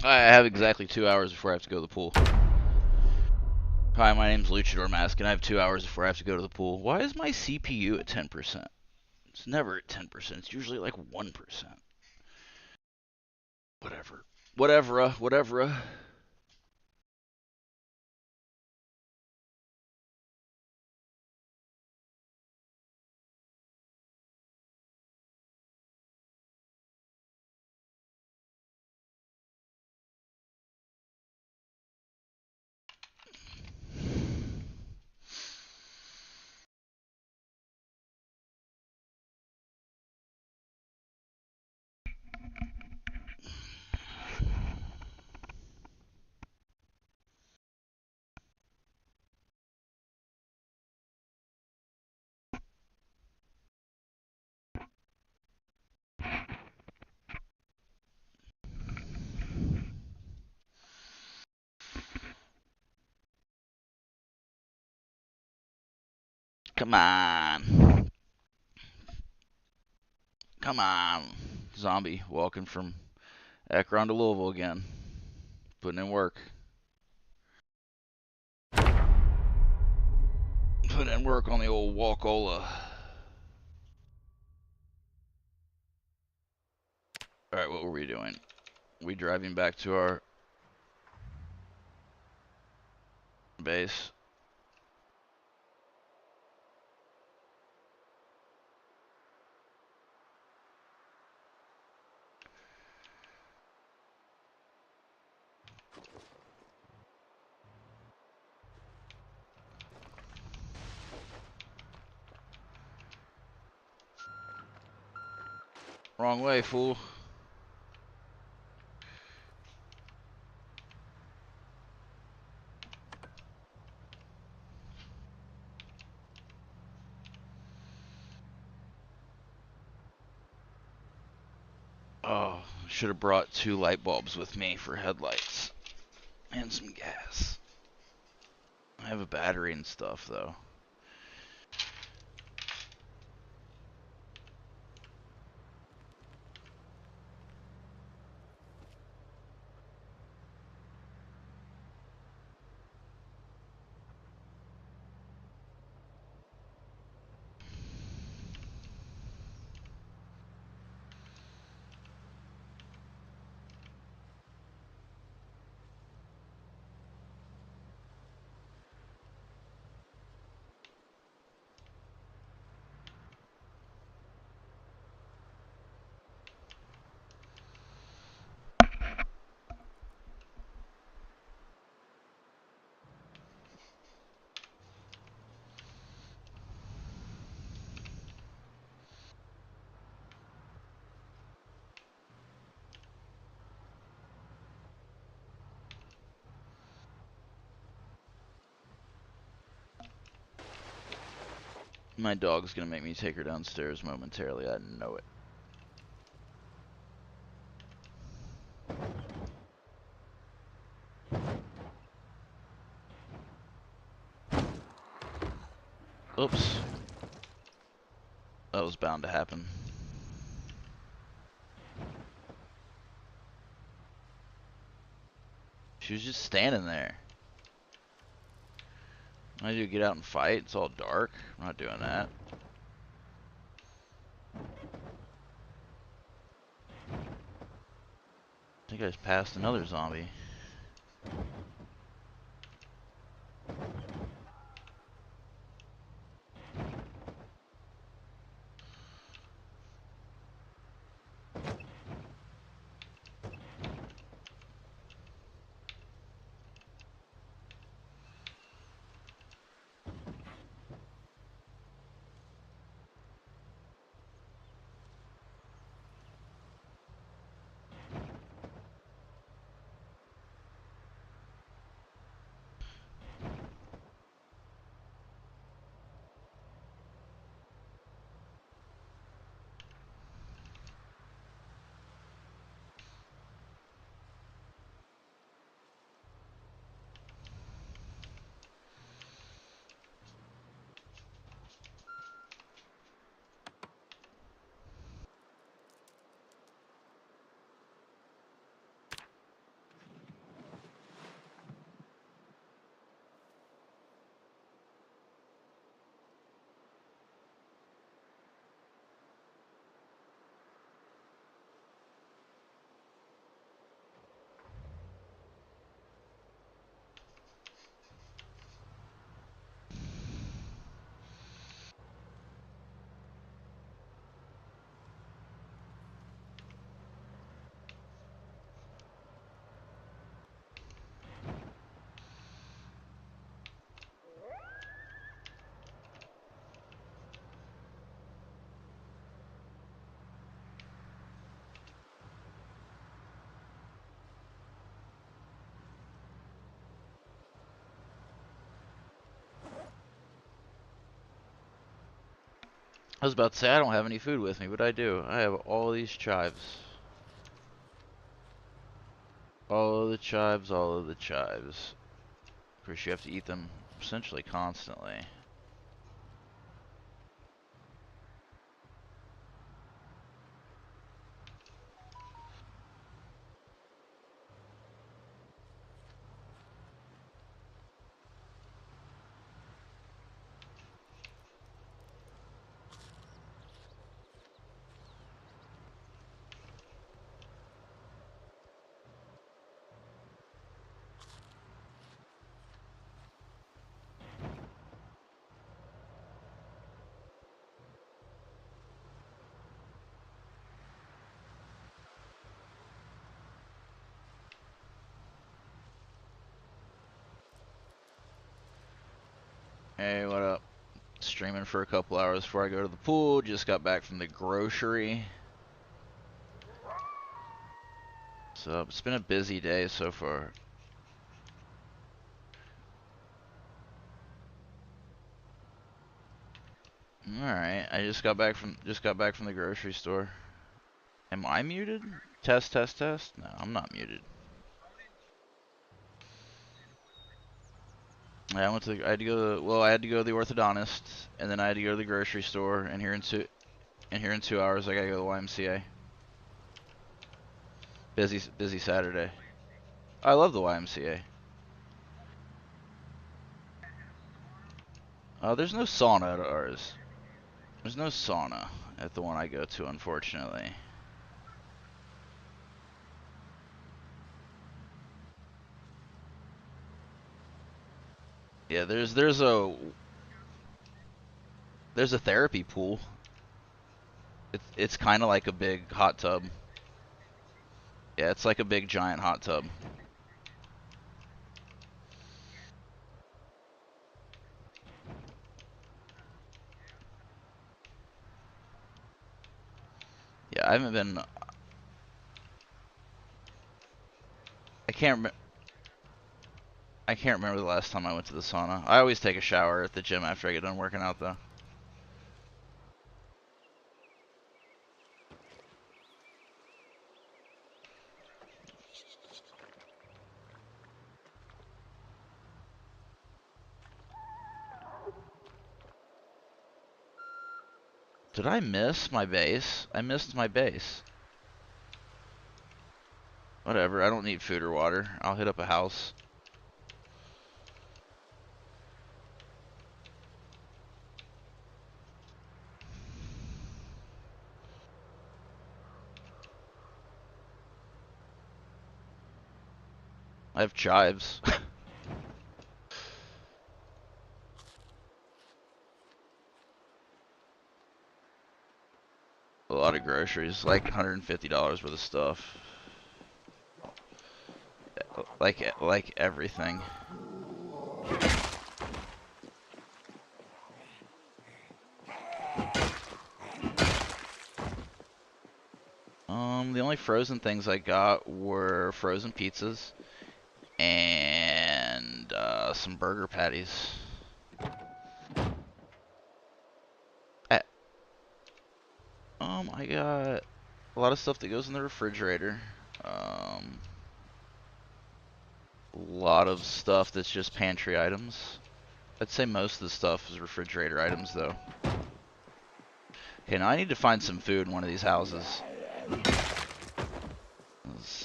I have exactly 2 hours before I have to go to the pool. Hi, my name's Luchador Mask, and I have 2 hours before I have to go to the pool. Why is my CPU at 10%? It's never at 10%. It's usually like 1%. Whatever. Whatever. Come on. Come on. Zombie walking from Akron to Louisville again. Putting in work. Putting in work on the old Walkola. Alright, what were we doing? We driving back to our base. Wrong way, fool. Oh, should have brought 2 light bulbs with me for headlights. And some gas. I have a battery and stuff, though. My dog's gonna make me take her downstairs momentarily, I know it. Oops. That was bound to happen. She was just standing there. I do get out and fight, it's all dark. I'm not doing that. I think I just passed another zombie. I was about to say I don't have any food with me, but I do. I have all these chives. All of the chives, all of the chives. Of course, you have to eat them essentially constantly. Hey, what up? Streaming for a couple hours before I go to the pool. Just got back from the grocery. So it's been a busy day so far. Alright, I just got back from the grocery store. Am I muted? Test, test, test. No, I'm not muted. I went to I had to go to, well, I had to go to the orthodontist, and then I had to go to the grocery store, and here in 2 hours I gotta go to the YMCA. Busy Saturday. I love the YMCA. There's no sauna at ours. There's no sauna at the one I go to, unfortunately. Yeah, there's a therapy pool. It's kind of like a big hot tub. Yeah, it's like a big giant hot tub. Yeah, I haven't been. I can't remember. I can't remember the last time I went to the sauna. I always take a shower at the gym after I get done working out, though. Did I miss my base? I missed my base. Whatever, I don't need food or water. I'll hit up a house. I have chives. A lot of groceries, like $150 worth of stuff. Like everything. The only frozen things I got were frozen pizzas and some burger patties. I got a lot of stuff that goes in the refrigerator. A lot of stuff that's just pantry items. I'd say most of the stuff is refrigerator items, though. Okay, now I need to find some food in one of these houses.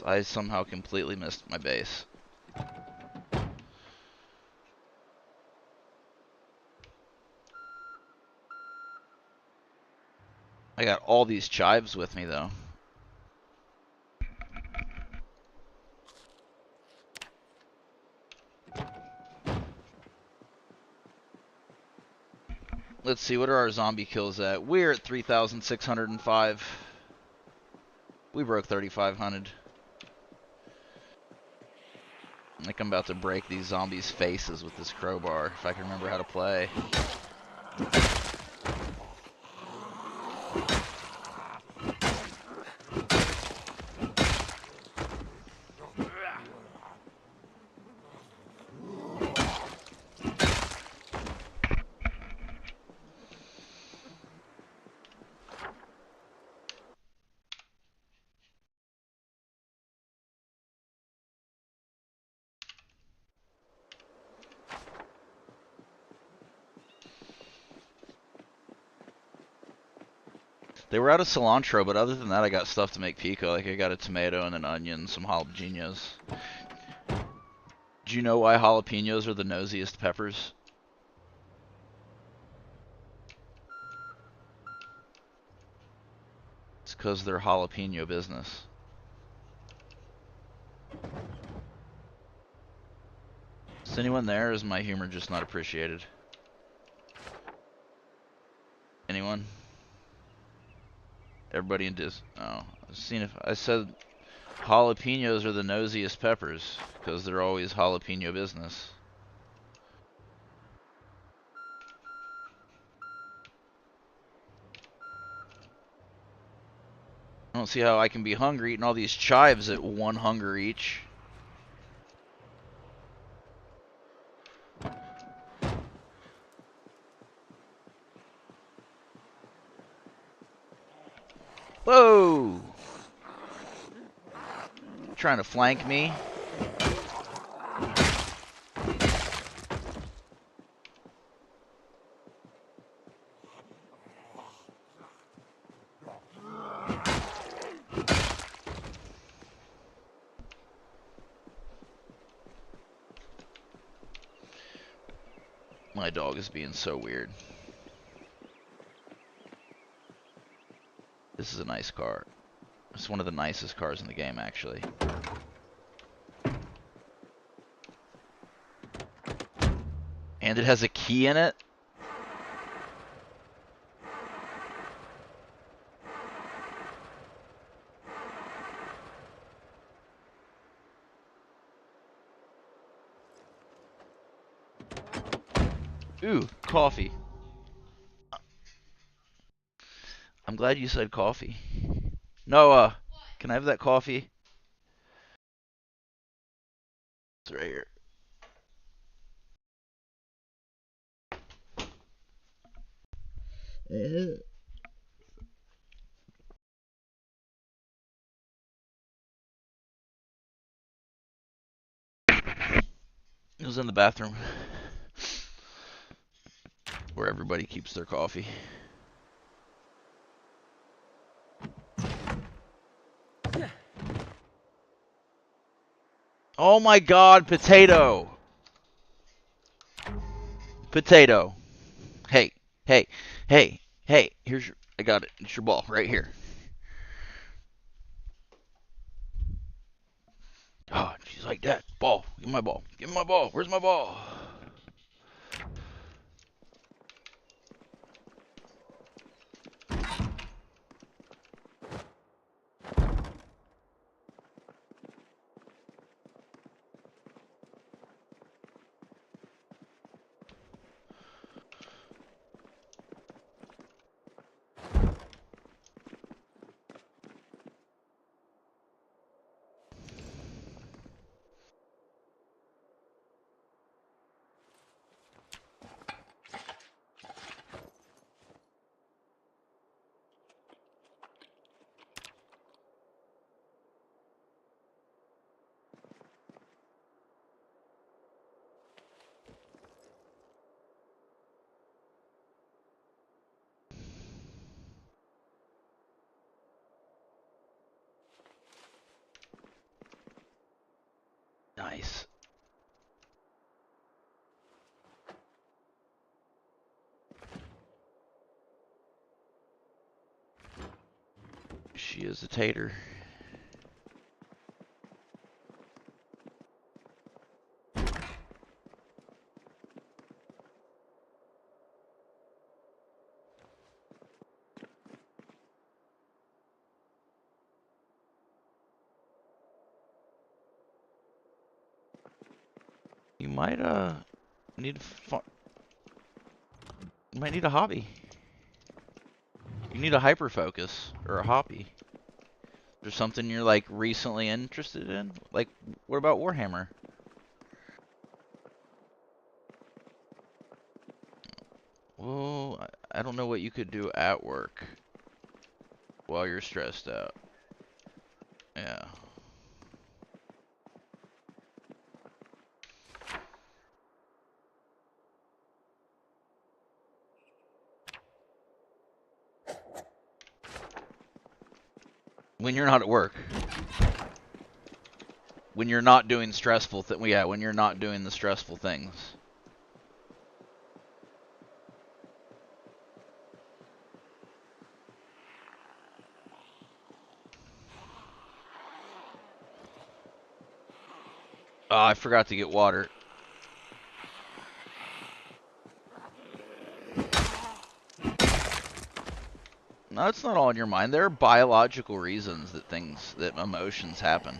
I somehow completely missed my base. I got all these chives with me, though. Let's see, what are our zombie kills at? We're at 3,605. We broke 3,500. I think I'm about to break these zombies' faces with this crowbar, if I can remember how to play. They were out of cilantro, but other than that, I got stuff to make pico. Like, I got a tomato and an onion, some jalapenos. Do you know why jalapenos are the nosiest peppers? It's because they're jalapeno business. Is anyone there, or is my humor just not appreciated? Anyone? Everybody in Dis... Oh, I've seen if... I said jalapenos are the nosiest peppers, because they're always jalapeno business. I don't see how I can be hungry eating all these chives at 1 hunger each. Whoa! Trying to flank me. My dog is being so weird. This is a nice car. It's one of the nicest cars in the game, actually. And it has a key in it? Ooh, coffee. I'm glad you said coffee. Noah, can I have that coffee? It's right here. It was in the bathroom. Where everybody keeps their coffee. Oh my god, potato! Potato. Hey, hey, hey, hey, here's your... I got it. It's your ball, right here. Oh, she's like that. Ball. Give me my ball. Give me my ball. Where's my ball? Nice. She is a tater. You might need you might need a hobby. You need a hyper focus or a hobby. There's something you're like recently interested in? Like, what about Warhammer? Well, I don't know what you could do at work while you're stressed out. Yeah. When you're not at work. When you're not doing stressful yeah, when you're not doing the stressful things. Oh, I forgot to get water. No, it's not all in your mind. There are biological reasons that emotions happen.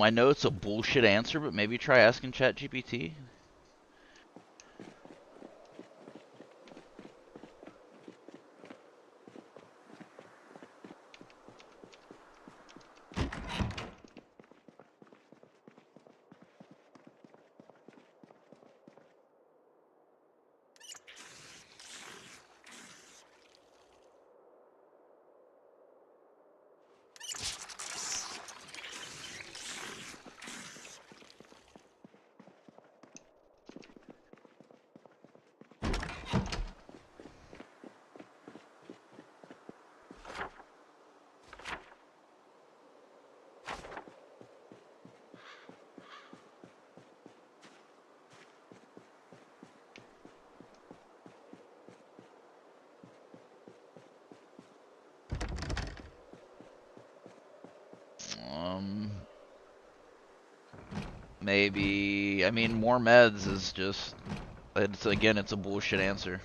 I know it's a bullshit answer, but maybe try asking ChatGPT. Maybe, I mean, more meds is just, it's a bullshit answer.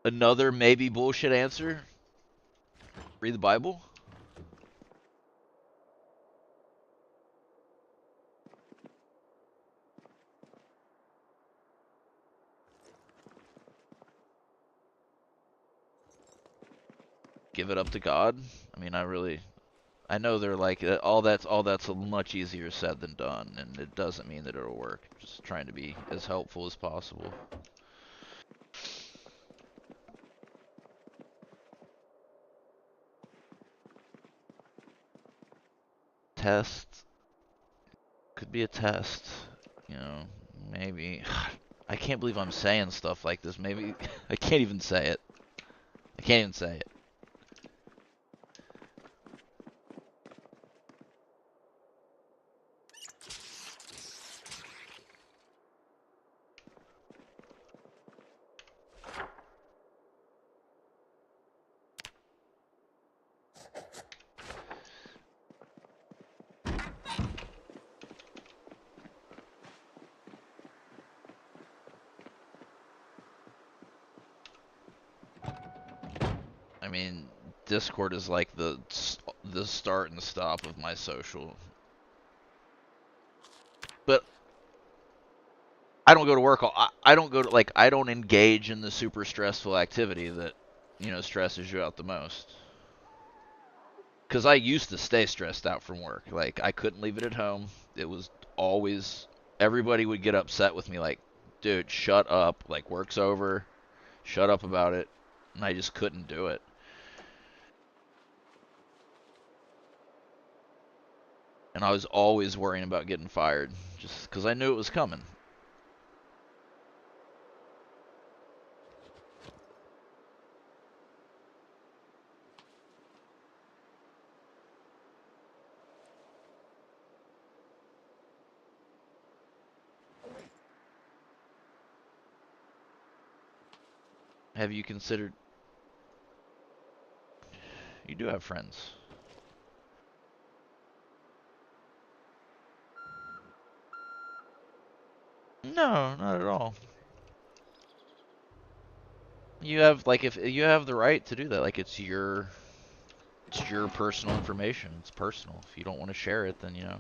Another maybe bullshit answer? Read the Bible? Give it up to God? I mean, I know they're like, all that's much easier said than done, and it doesn't mean that it'll work. Just trying to be as helpful as possible. Test. Could be a test. You know, maybe. I can't believe I'm saying stuff like this. Maybe. I can't even say it. I can't even say it. I mean, Discord is like the start and stop of my social. But I don't go to work. I don't go to I don't engage in the super stressful activity that stresses you out the most. Because I used to stay stressed out from work. Like I couldn't leave it at home. It was always everybody would get upset with me. Like, dude, shut up. Like work's over. Shut up about it. And I just couldn't do it. And I was always worrying about getting fired, just because I knew it was coming. Have you considered? You do have friends. No, not at all. You have, like, if you have the right to do that, like, it's your personal information. It's personal. If you don't want to share it, then, you know.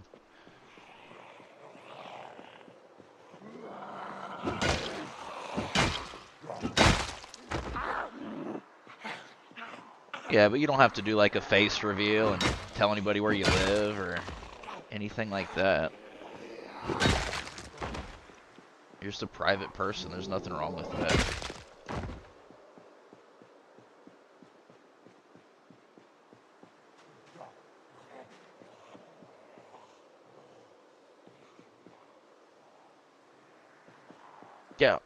Yeah, but you don't have to do, like, a face reveal and tell anybody where you live or anything like that. You're just a private person. There's nothing wrong with that. Yeah.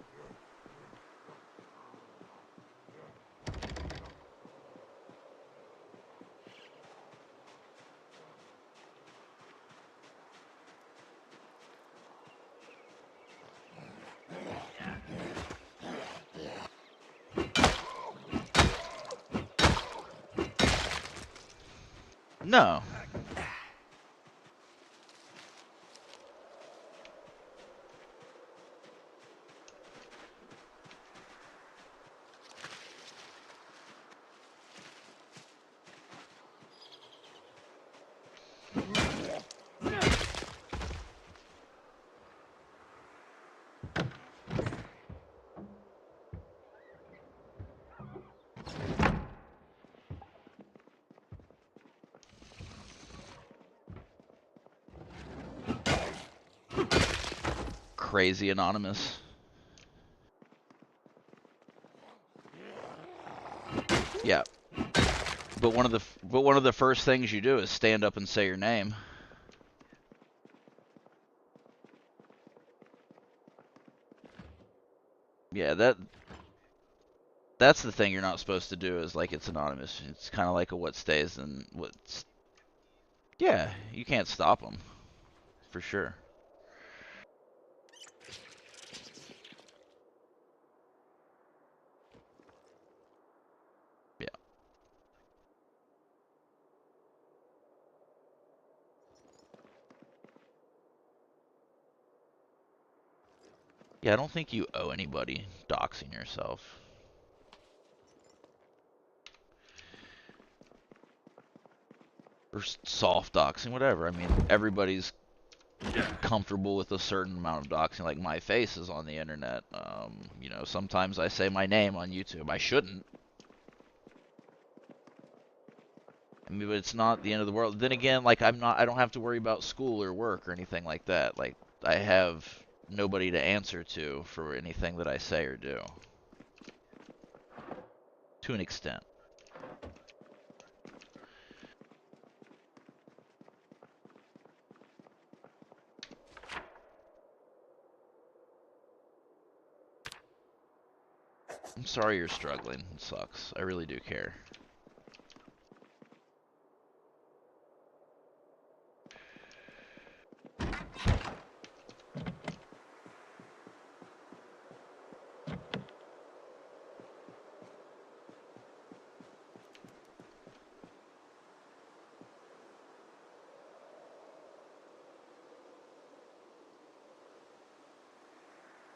No. Crazy anonymous. Yeah. But one of the first things you do is stand up and say your name. Yeah, that's the thing you're not supposed to do, is like, it's anonymous. It's kind of like a what stays and what's. Yeah, you can't stop them, for sure. Yeah. Yeah, I don't think you owe anybody doxing yourself. Or soft doxing, whatever. I mean, everybody's comfortable with a certain amount of doxing. Like, my face is on the internet. You know, sometimes I say my name on YouTube. I shouldn't. I mean, but it's not the end of the world. Then again, like, I don't have to worry about school or work or anything like that. Like, I have nobody to answer to for anything that I say or do. To an extent. I'm sorry you're struggling. It sucks. I really do care.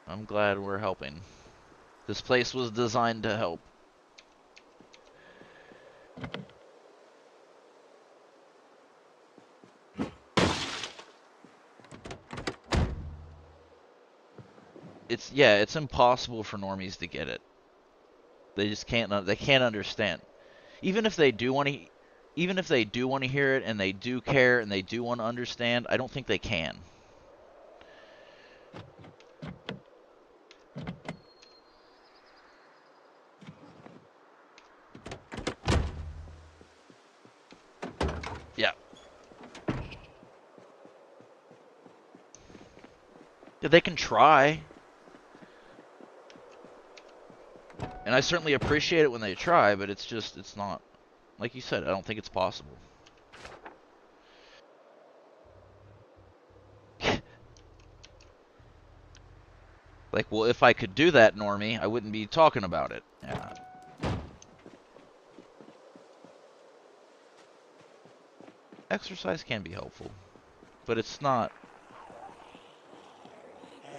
I'm glad we're helping. This place was designed to help. It's impossible for normies to get it. They just can't. They can't understand. Even if they do want to, even if they do want to hear it and they do care and they do want to understand, I don't think they can. Yeah. Yeah, they can try. And I certainly appreciate it when they try, but it's not, like you said, I don't think it's possible. Like, well, if I could do that, normie, I wouldn't be talking about it. Yeah. Exercise can be helpful, but it's not.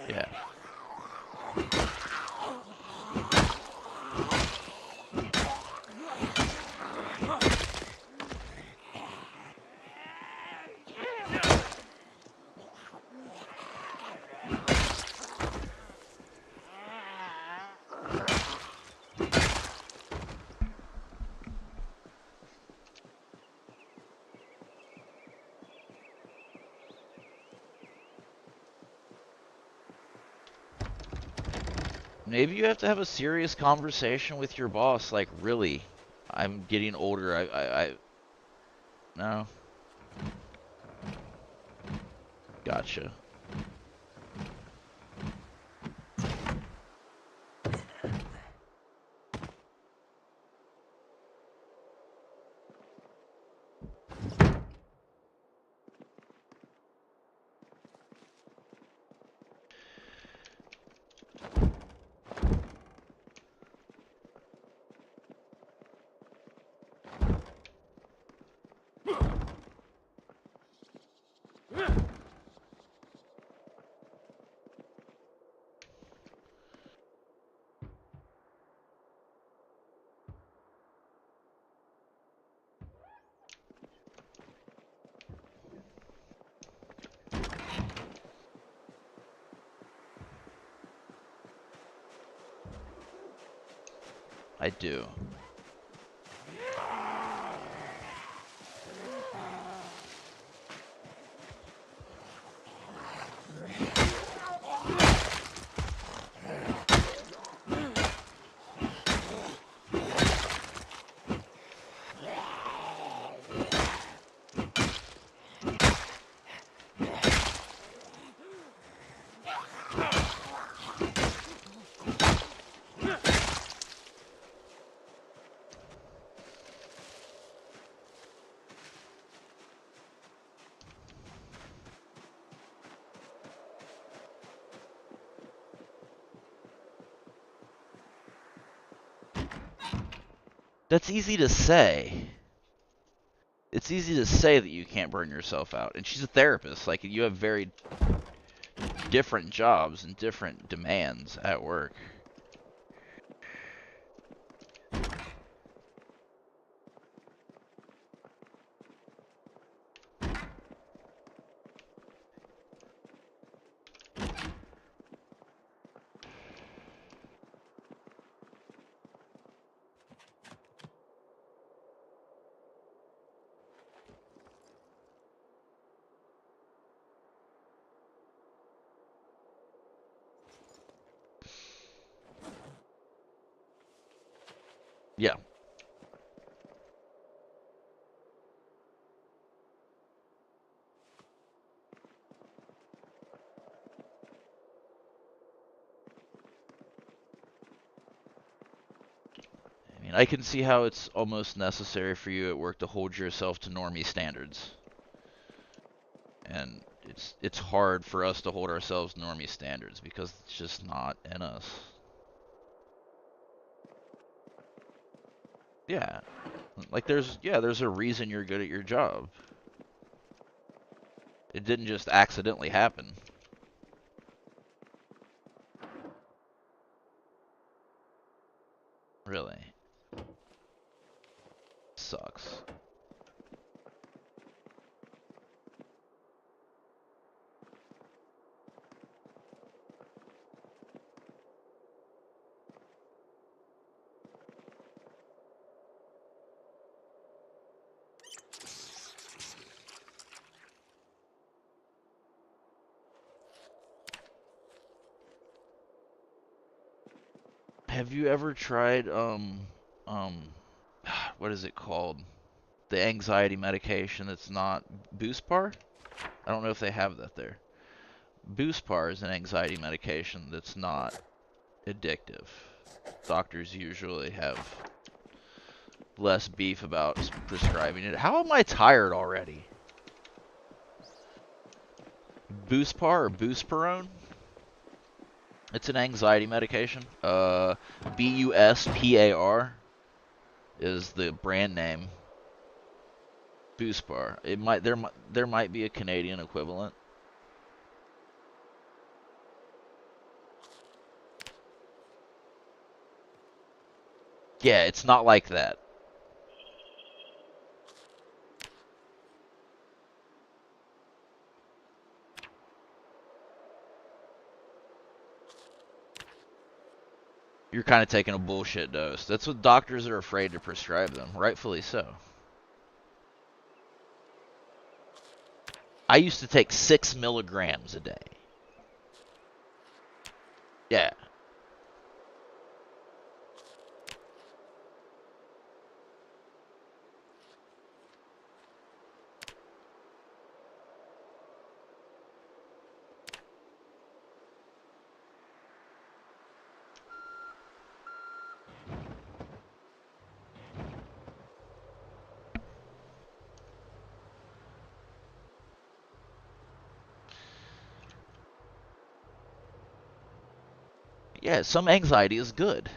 Yeah. Maybe you have to have a serious conversation with your boss, like, really, I'm getting older, no. Gotcha. I do. That's easy to say. It's easy to say that you can't burn yourself out. And she's a therapist. Like, you have very different jobs and different demands at work. Yeah. I mean, I can see how it's almost necessary for you at work to hold yourself to normie standards. And it's hard for us to hold ourselves to normie standards because it's just not in us. Yeah. Like there's a reason you're good at your job. It didn't just accidentally happen. Really. Sucks. Have you ever tried um what is it called? The anxiety medication that's not Buspar? I don't know if they have that there. Buspar is an anxiety medication that's not addictive. Doctors usually have less beef about prescribing it. How am I tired already? Buspar or Busparone? It's an anxiety medication. Buspar is the brand name. Buspar. It might there might be a Canadian equivalent. Yeah, it's not like that. You're kind of taking a bullshit dose. That's what doctors are afraid to prescribe them, rightfully so. I used to take 6 milligrams a day. Yeah. Yeah, some anxiety is good.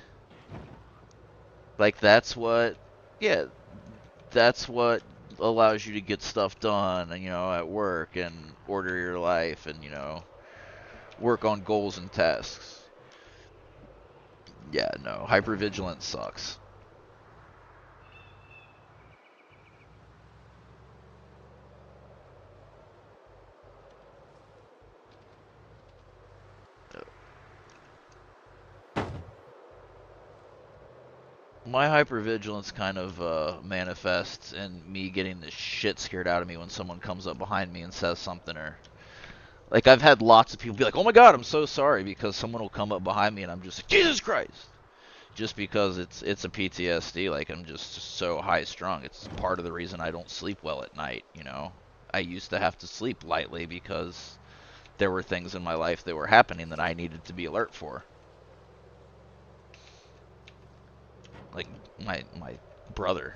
Like, yeah, that's what allows you to get stuff done, and, at work and order your life and, work on goals and tasks. Yeah, no, hypervigilance sucks. My hypervigilance kind of manifests in me getting the shit scared out of me when someone comes up behind me and says something, or like I've had lots of people be like, "Oh my God, I'm so sorry," because someone will come up behind me and I'm just like, "Jesus Christ!" Just because it's a PTSD. Like, I'm just so high strung. It's part of the reason I don't sleep well at night. I used to have to sleep lightly because there were things in my life that were happening that I needed to be alert for. Like my brother.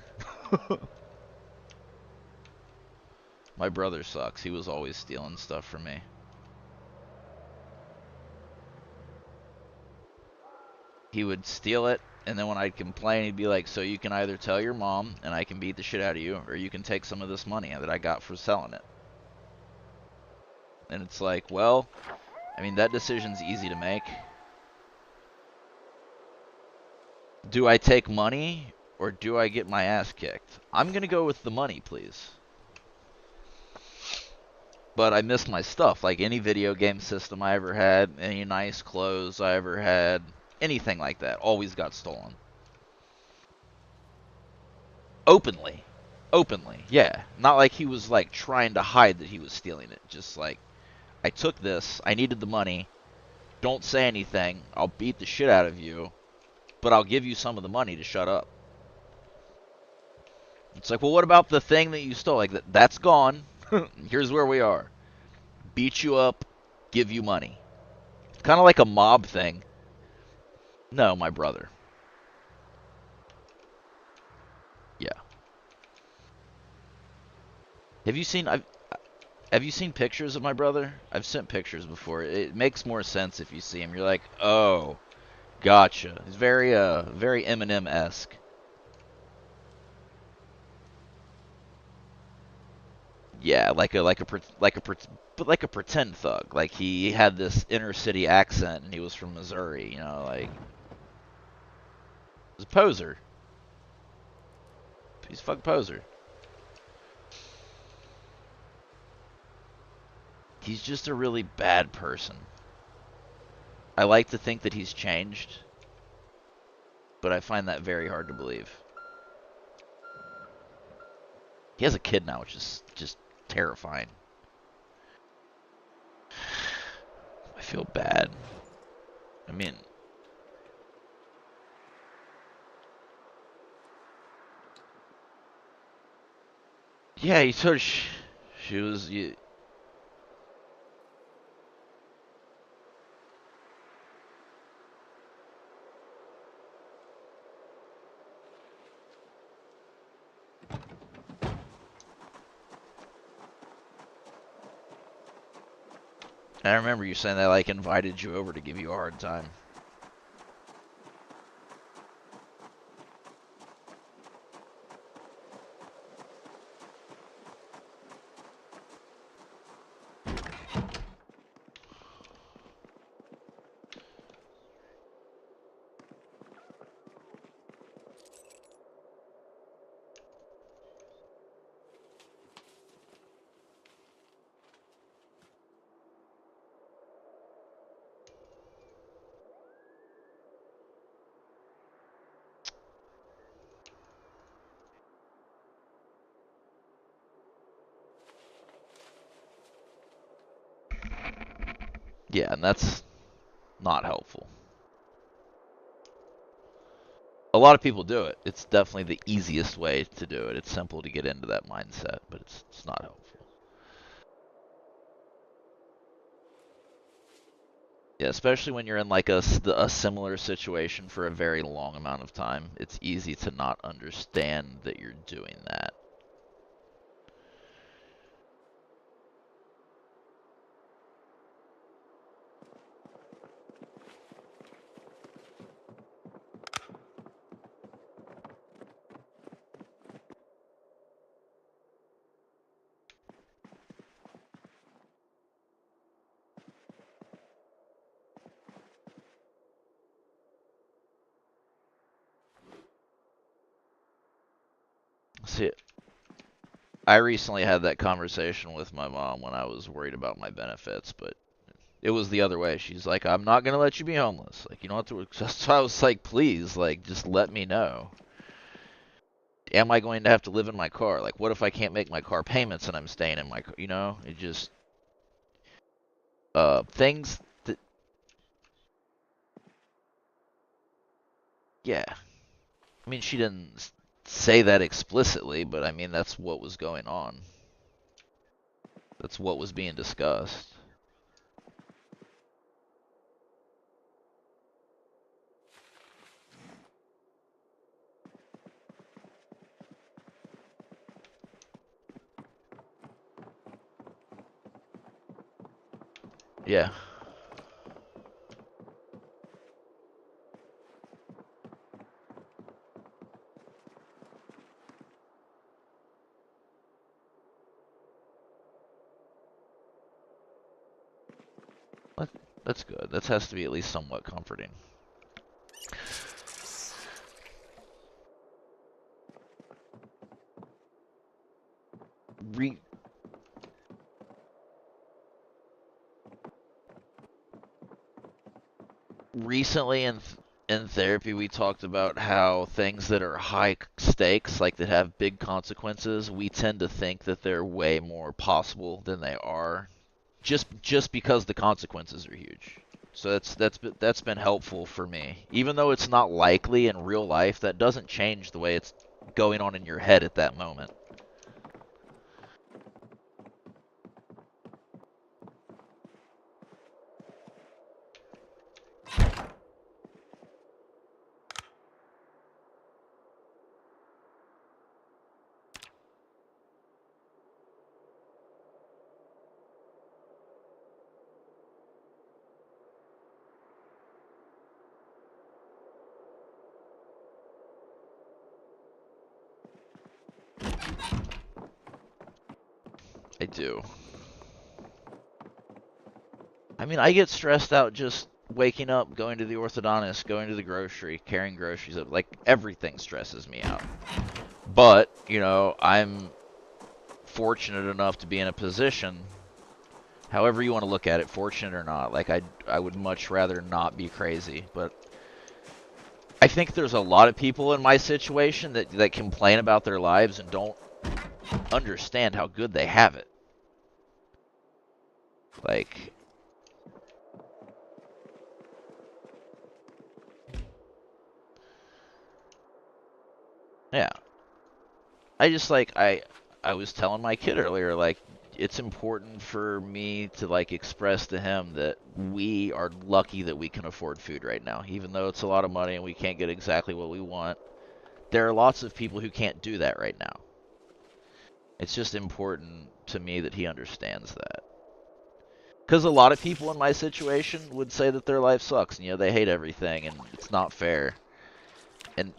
My brother sucks. He was always stealing stuff from me. He would steal it, and then when I'd complain, he'd be like, "So you can either tell your mom and I can beat the shit out of you, or you can take some of this money that I got for selling it." And it's like, well, I mean, that decision's easy to make. Do I take money, or do I get my ass kicked? I'm gonna go with the money, please. But I miss my stuff, like any video game system I ever had, any nice clothes I ever had, anything like that, always got stolen. Openly. Openly, yeah. Not like he was like trying to hide that he was stealing it. Just like, I took this, I needed the money, don't say anything, I'll beat the shit out of you, but I'll give you some of the money to shut up. It's like, well, what about the thing that you stole? Like, that's gone. Here's where we are. Beat you up, give you money. It's kind of like a mob thing. No, my brother. Yeah. Have you seen have you seen pictures of my brother? I've sent pictures before. It makes more sense if you see him. You're like, "Oh, gotcha." He's very Eminem-esque. Yeah, but like a pretend thug. Like, he had this inner city accent and he was from Missouri, like, he's a poser. He's a fucking poser. He's just a really bad person. I like to think that he's changed, but I find that very hard to believe. He has a kid now, which is just terrifying. I feel bad. I mean, yeah, he sort of she was. I remember you saying they like invited you over to give you a hard time. Yeah, and that's not helpful. A lot of people do it. It's definitely the easiest way to do it. It's simple to get into that mindset, but it's not helpful. Yeah, especially when you're in like a similar situation for a very long amount of time. It's easy to not understand that you're doing that. See, I recently had that conversation with my mom when I was worried about my benefits, but it was the other way. She's like, "I'm not gonna let you be homeless. Like, you don't have to." So I was like, "Please, like, just let me know. Am I going to have to live in my car? Like, what if I can't make my car payments and I'm staying in my car? You know, it just things that yeah. I mean, she didn't say that explicitly, but I mean that's what was going on. That's what was being discussed. Yeah. That's good. That has to be at least somewhat comforting. Re Recently in therapy, we talked about how things that are high stakes, like that have big consequences, we tend to think that they're way more possible than they are, just because the consequences are huge. So that's been helpful for me. Even though it's not likely in real life, that doesn't change the way it's going on in your head at that moment. I do. I mean, I get stressed out just waking up, going to the orthodontist, going to the grocery, carrying groceries up. Like, everything stresses me out. But, you know, I'm fortunate enough to be in a position, however you want to look at it, fortunate or not. Like, I would much rather not be crazy. But I think there's a lot of people in my situation that complain about their lives and don't understand how good they have it. Like, yeah. I just like I was telling my kid earlier, like it's important for me to like express to him that we are lucky that we can afford food right now, even though it's a lot of money and we can't get exactly what we want. There are lots of people who can't do that right now. It's just important to me that he understands that. Because a lot of people in my situation would say that their life sucks and you know they hate everything and it's not fair. And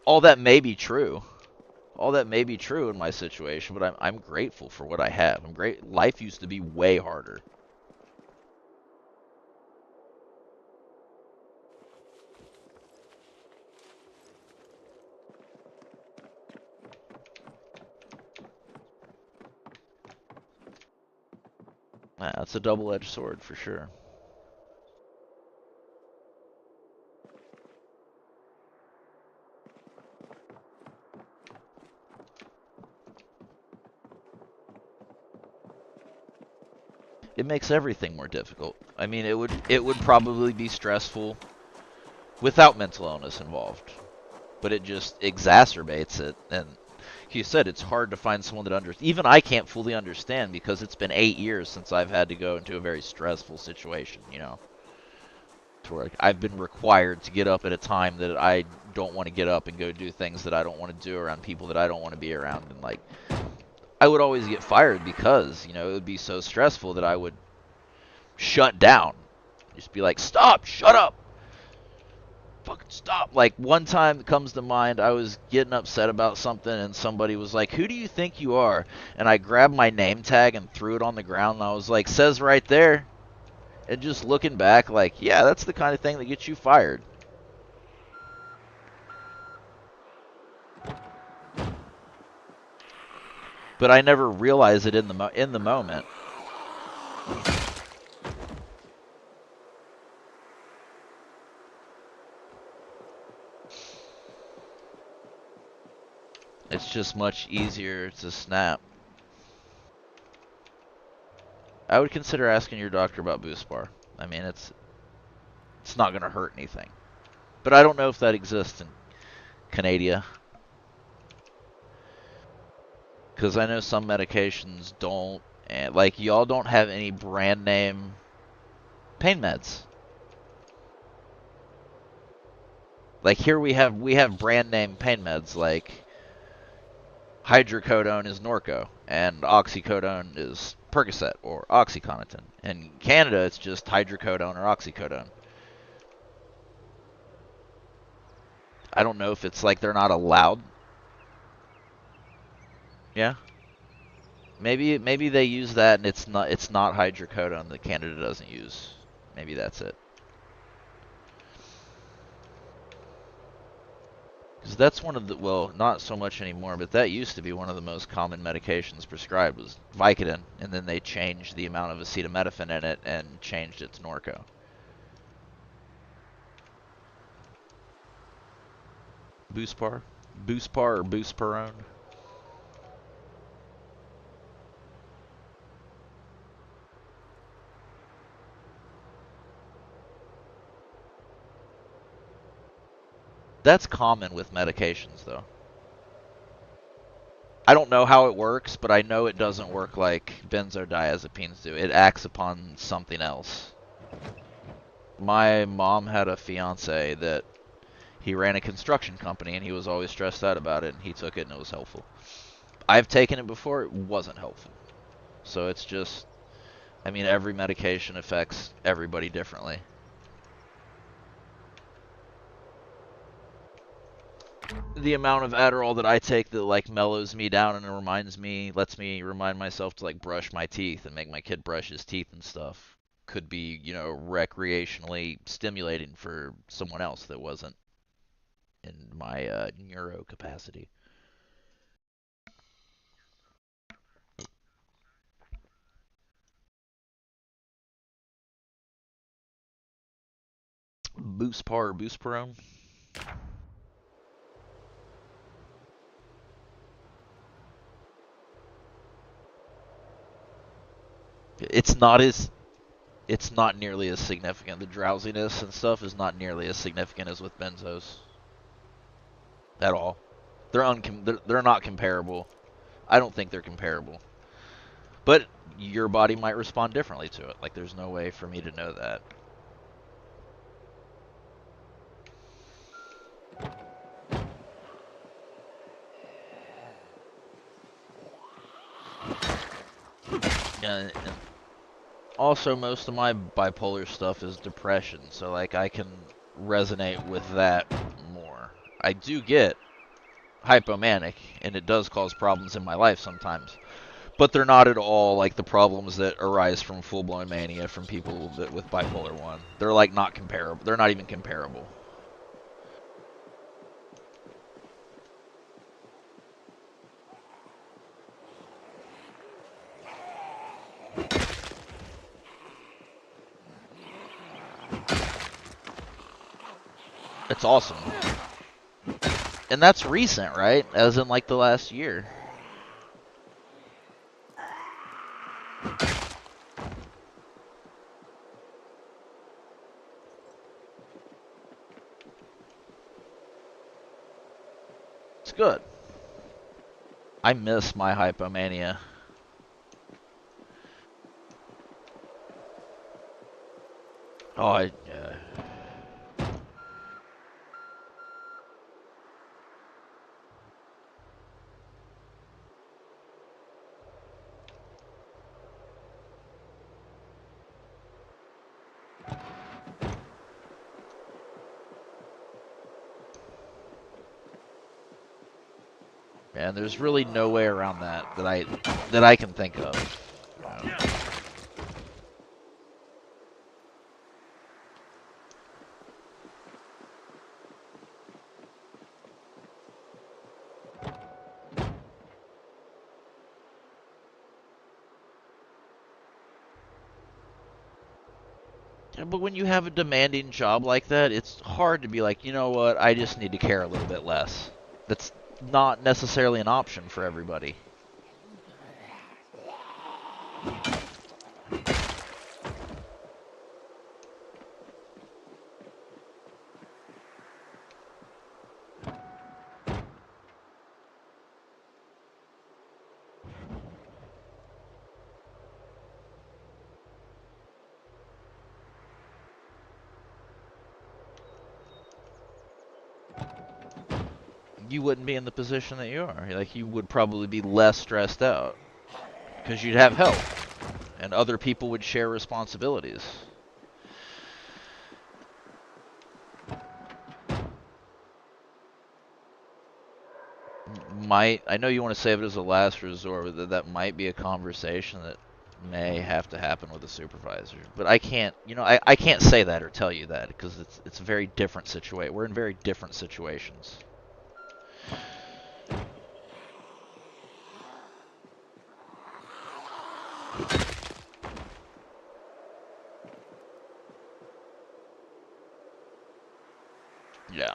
all that may be true. All that may be true in my situation, but I'm grateful for what I have. I'm great. Life used to be way harder. Yeah, that's a double-edged sword for sure. it makes everything more difficult. I mean, it would probably be stressful without mental illness involved, but it just exacerbates it. And like you said, it's hard to find someone that even I can't fully understand, because it's been 8 years since I've had to go into a very stressful situation, you know, to where I've been required to get up at a time that I don't want to get up and go do things that I don't want to do around people that I don't want to be around. And like, I would always get fired because, you know, it would be so stressful that I would shut down. Just be like, stop, shut up, fucking stop. Like, one time that comes to mind, I was getting upset about something, and somebody was like, who do you think you are? And I grabbed my name tag and threw it on the ground, and I was like, says right there. And just looking back, like, yeah, that's the kind of thing that gets you fired. But I never realized it in the moment. It's just much easier to snap. I would consider asking your doctor about Boost Bar. I mean, it's not going to hurt anything. But I don't know if that exists in Canada. Because I know some medications don't. And like, y'all don't have any brand name pain meds. Like, here we have brand name pain meds, like hydrocodone is Norco, and oxycodone is Percocet or OxyContin. In Canada, it's just hydrocodone or oxycodone. I don't know if it's like they're not allowed. Yeah. Maybe they use that, and it's not hydrocodone that Canada doesn't use. Maybe that's it. Because that's one of the, well, not so much anymore, but that used to be one of the most common medications prescribed, was Vicodin, and then they changed the amount of acetaminophen in it and changed it to Norco. Boospar? Boospar or Boosperone? That's common with medications, though. I don't know how it works, but I know it doesn't work like benzodiazepines do. It acts upon something else. My mom had a fiance that he ran a construction company, and he was always stressed out about it, and he took it, and it was helpful. I've taken it before, it wasn't helpful. So it's just, I mean, every medication affects everybody differently. The amount of Adderall that I take that like mellows me down and lets me remind myself to like brush my teeth and make my kid brush his teeth and stuff could be, you know, recreationally stimulating for someone else that wasn't in my neuro capacity. Boostpar or Boostperone? It's not as it's not nearly as significant. The drowsiness and stuff is not nearly as significant as with benzos at all. They're not comparable. I don't think they're comparable. But your body might respond differently to it. Like, there's no way for me to know that. And also, most of my bipolar stuff is depression, so like I can resonate with that more. I do get hypomanic, and it does cause problems in my life sometimes, but they're not at all like the problems that arise from full-blown mania from people with bipolar 1. They're like not comparable. They're not even comparable. It's awesome. And that's recent, right? As in like the last year. It's good. I miss my hypomania. Oh, and there's really no way around that I can think of. You know. But when you have a demanding job like that, it's hard to be like, you know what, I just need to care a little bit less. That's not necessarily an option for everybody. You wouldn't be in the position that you are. Like, you would probably be less stressed out because you'd have help and other people would share responsibilities. I know you want to save it as a last resort, but that might be a conversation that may have to happen with a supervisor. But I can't, I can't say that or tell you that because it's a very different situation. We're in very different situations. Yeah.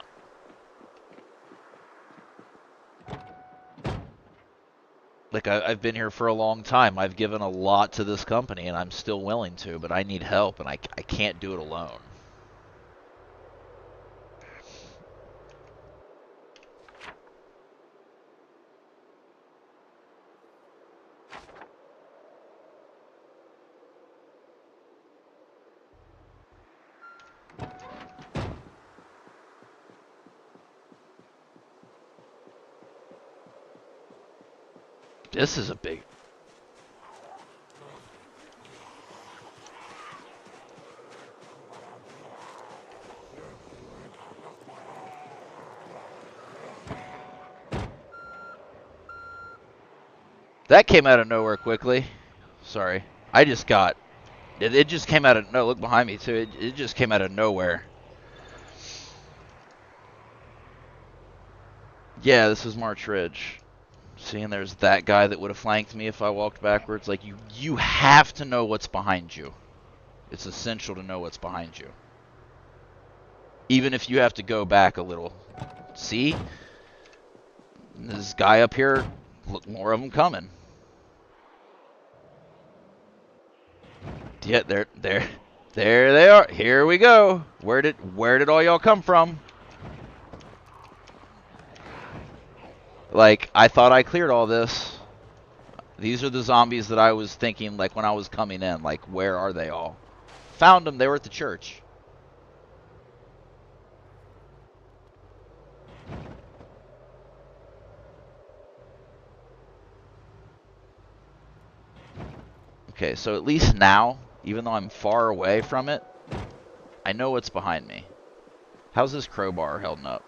Like, I've been here for a long time. I've given a lot to this company, and I'm still willing to, but I need help, and I can't do it alone. This is a big... That came out of nowhere quickly. Sorry. I just got... It just came out of... No, look behind me, too. It just came out of nowhere. Yeah, this is March Ridge. Seeing there's that guy that would have flanked me if I walked backwards. Like, you have to know what's behind you. It's essential to know what's behind you. Even if you have to go back a little. See? This guy up here, look, more of them coming. Yeah, there they are. Here we go. Where did all y'all come from? Like, I thought I cleared all this. These are the zombies that I was thinking, like, when I was coming in. Like, where are they all? Found them. They were at the church. Okay, so at least now, even though I'm far away from it, I know what's behind me. How's this crowbar holding up?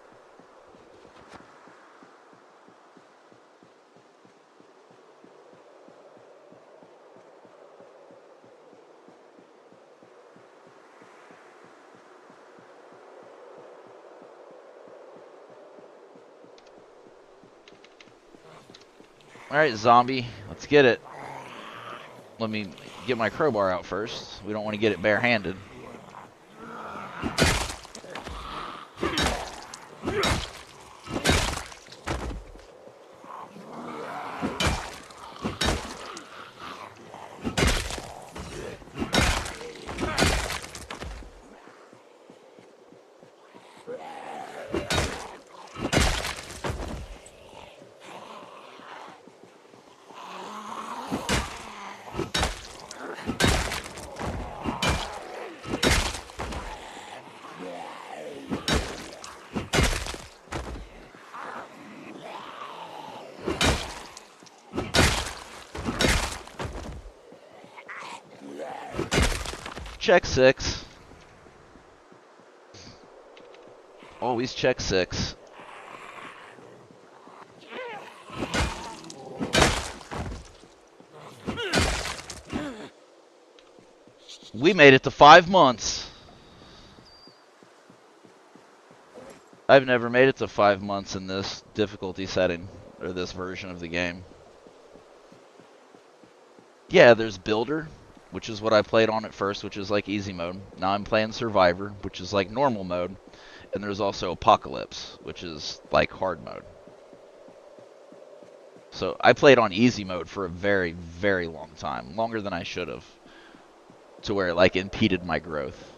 Alright, zombie, let's get it. Let me get my crowbar out first. We don't want to get it barehanded. check 6. Always check 6. We made it to 5 months. I've never made it to 5 months in this difficulty setting, or this version of the game. Yeah, there's Builder, which is what I played on at first, which is like easy mode. Now I'm playing Survivor, which is like normal mode. And there's also Apocalypse, which is like hard mode. So I played on easy mode for a very, very long time. Longer than I should have. To where it like impeded my growth.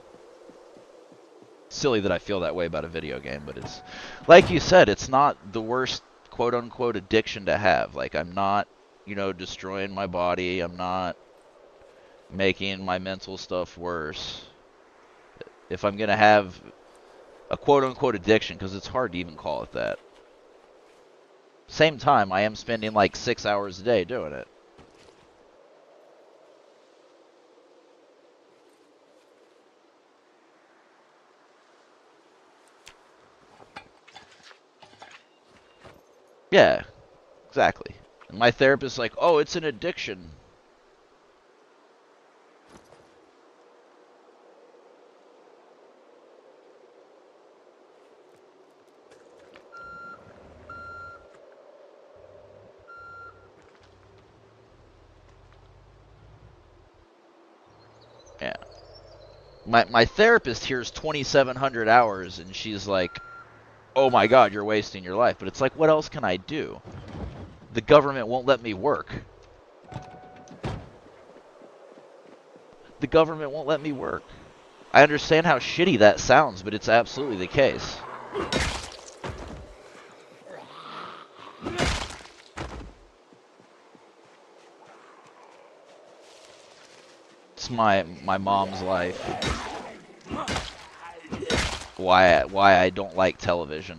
Silly that I feel that way about a video game, but it's, like you said, it's not the worst quote-unquote addiction to have. Like, I'm not, you know, destroying my body. I'm not making my mental stuff worse. If I'm going to have a quote-unquote addiction, because it's hard to even call it that. Same time, I am spending like 6 hours a day doing it. Yeah, exactly. And my therapist's like, oh, it's an addiction. Yeah. My therapist hears 2,700 hours, and she's like, oh my god, you're wasting your life. But it's like, what else can I do? The government won't let me work. The government won't let me work. I understand how shitty that sounds, but it's absolutely the case. It's my mom's life. Why I don't like television.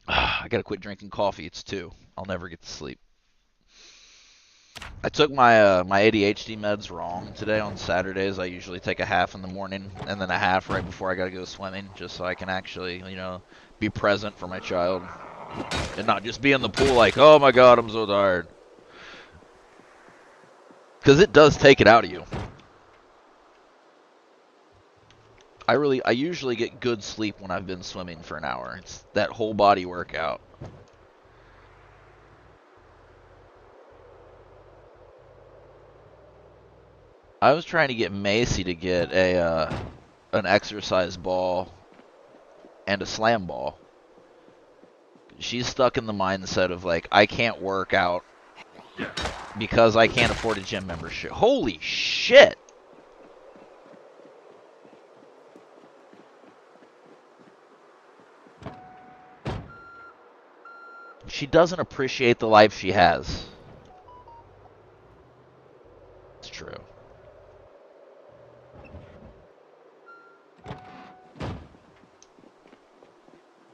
I gotta quit drinking coffee. It's 2. I'll never get to sleep. I took my my ADHD meds wrong today on Saturdays. I usually take a half in the morning and then a half right before I gotta go swimming, just so I can actually, you know, be present for my child and not just be in the pool like, oh my god, I'm so tired. Because it does take it out of you. I usually get good sleep when I've been swimming for an hour. It's that whole body workout. I was trying to get Macy to get a an exercise ball and a slam ball. She's stuck in the mindset of like, I can't work out because I can't afford a gym membership. Holy shit! She doesn't appreciate the life she has. It's true.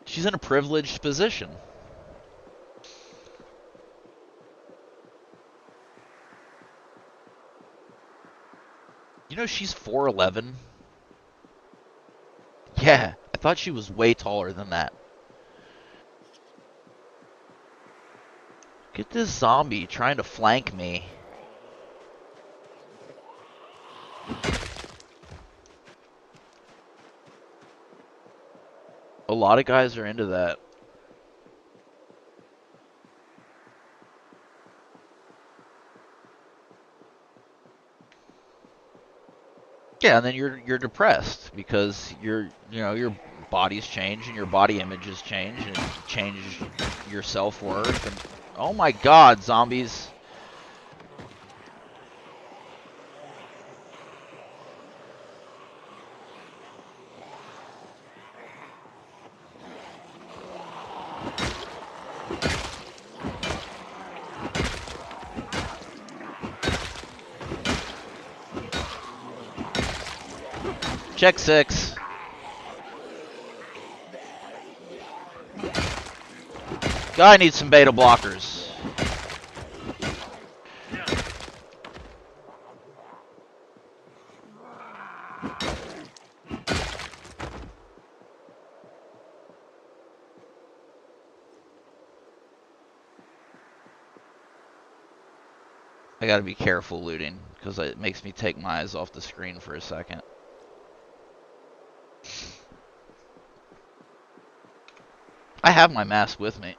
She's in a privileged position. You know she's 4'11"? Yeah, I thought she was way taller than that. Get this zombie trying to flank me. A lot of guys are into that. Yeah, and then you're depressed because your body's changed and your body image has changed and it changes your self-worth and oh my god, zombies. Check 6. Guy needs some beta blockers. I gotta be careful looting, because it makes me take my eyes off the screen for a second. I have my mask with me.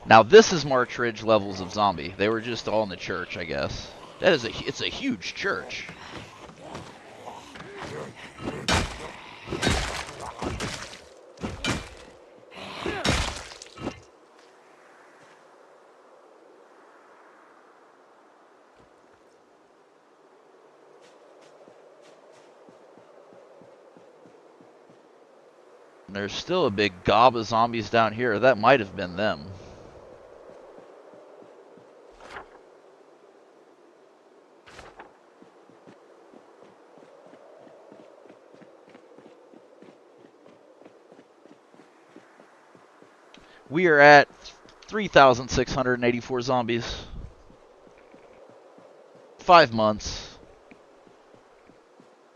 Now this is March Ridge levels of zombie. They were just all in the church, I guess. It's a huge church. There's still a big gob of zombies down here. That might have been them. We are at 3,684 zombies. 5 months.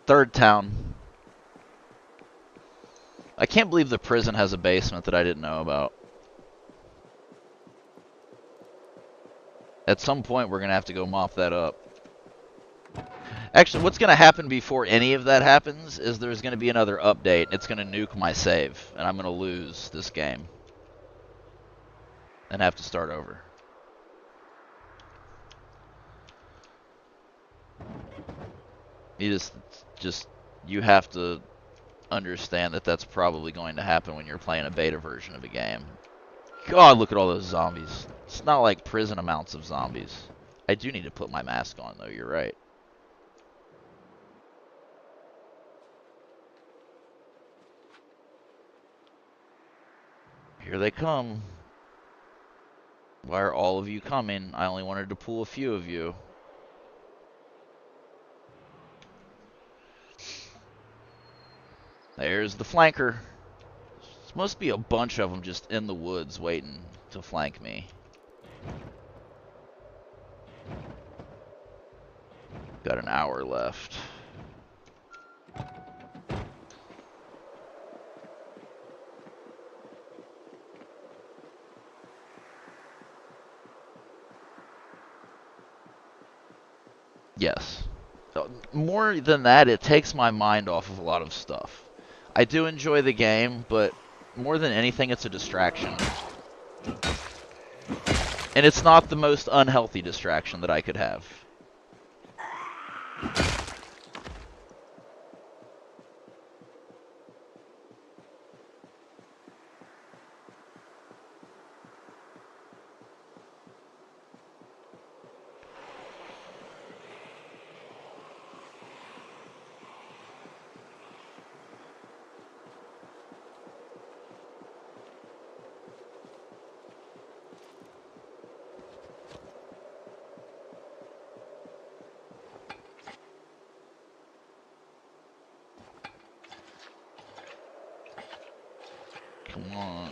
Third town. I can't believe the prison has a basement that I didn't know about. At some point, we're going to have to go mop that up. Actually, what's going to happen before any of that happens is there's going to be another update. It's going to nuke my save, and I'm going to lose this game. And have to start over. You you have to understand that that's probably going to happen when you're playing a beta version of a game. God, look at all those zombies. It's not like prison amounts of zombies. I do need to put my mask on, though. You're right. Here they come. Why are all of you coming? I only wanted to pull a few of you. There's the flanker. There must be a bunch of them just in the woods waiting to flank me. Got an hour left. Yes. More than that, it takes my mind off of a lot of stuff. I do enjoy the game, but more than anything, it's a distraction. And it's not the most unhealthy distraction that I could have. Come on.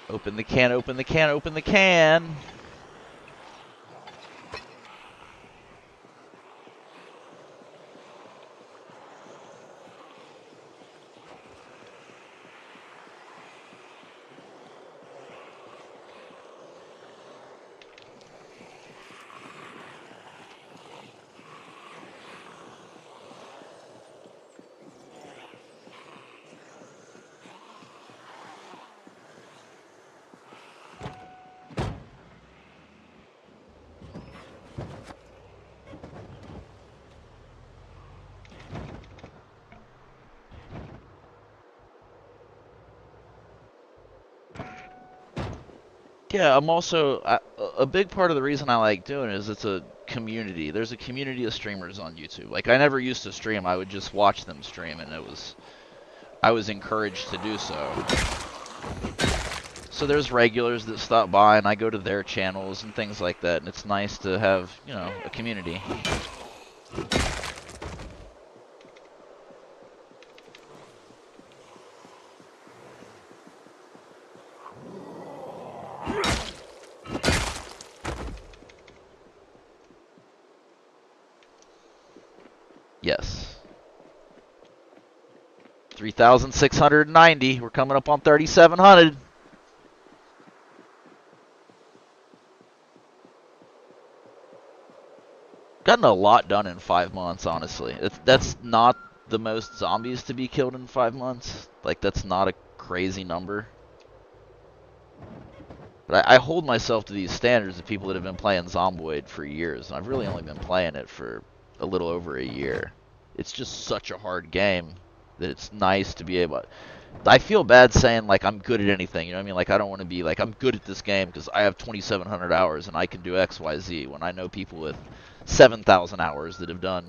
Open the can, open the can, open the can! Yeah, I'm also a big part of the reason I like doing it is it's a community. There's a community of streamers on YouTube. Like, I never used to stream. I would just watch them stream, and I was encouraged to do so. So there's regulars that stop by, and I go to their channels and things like that, and it's nice to have, you know, a community. Yes. 3,690. We're coming up on 3,700. Gotten a lot done in 5 months, honestly. That's not the most zombies to be killed in 5 months. Like, that's not a crazy number. But I hold myself to these standards of people that have been playing Zomboid for years, and I've really only been playing it for a little over a year. It's just such a hard game that it's nice to be able... I feel bad saying, like, I'm good at anything, you know what I mean? Like, I don't want to be, like, I'm good at this game because I have 2,700 hours and I can do X, Y, Z, when I know people with 7,000 hours that have done,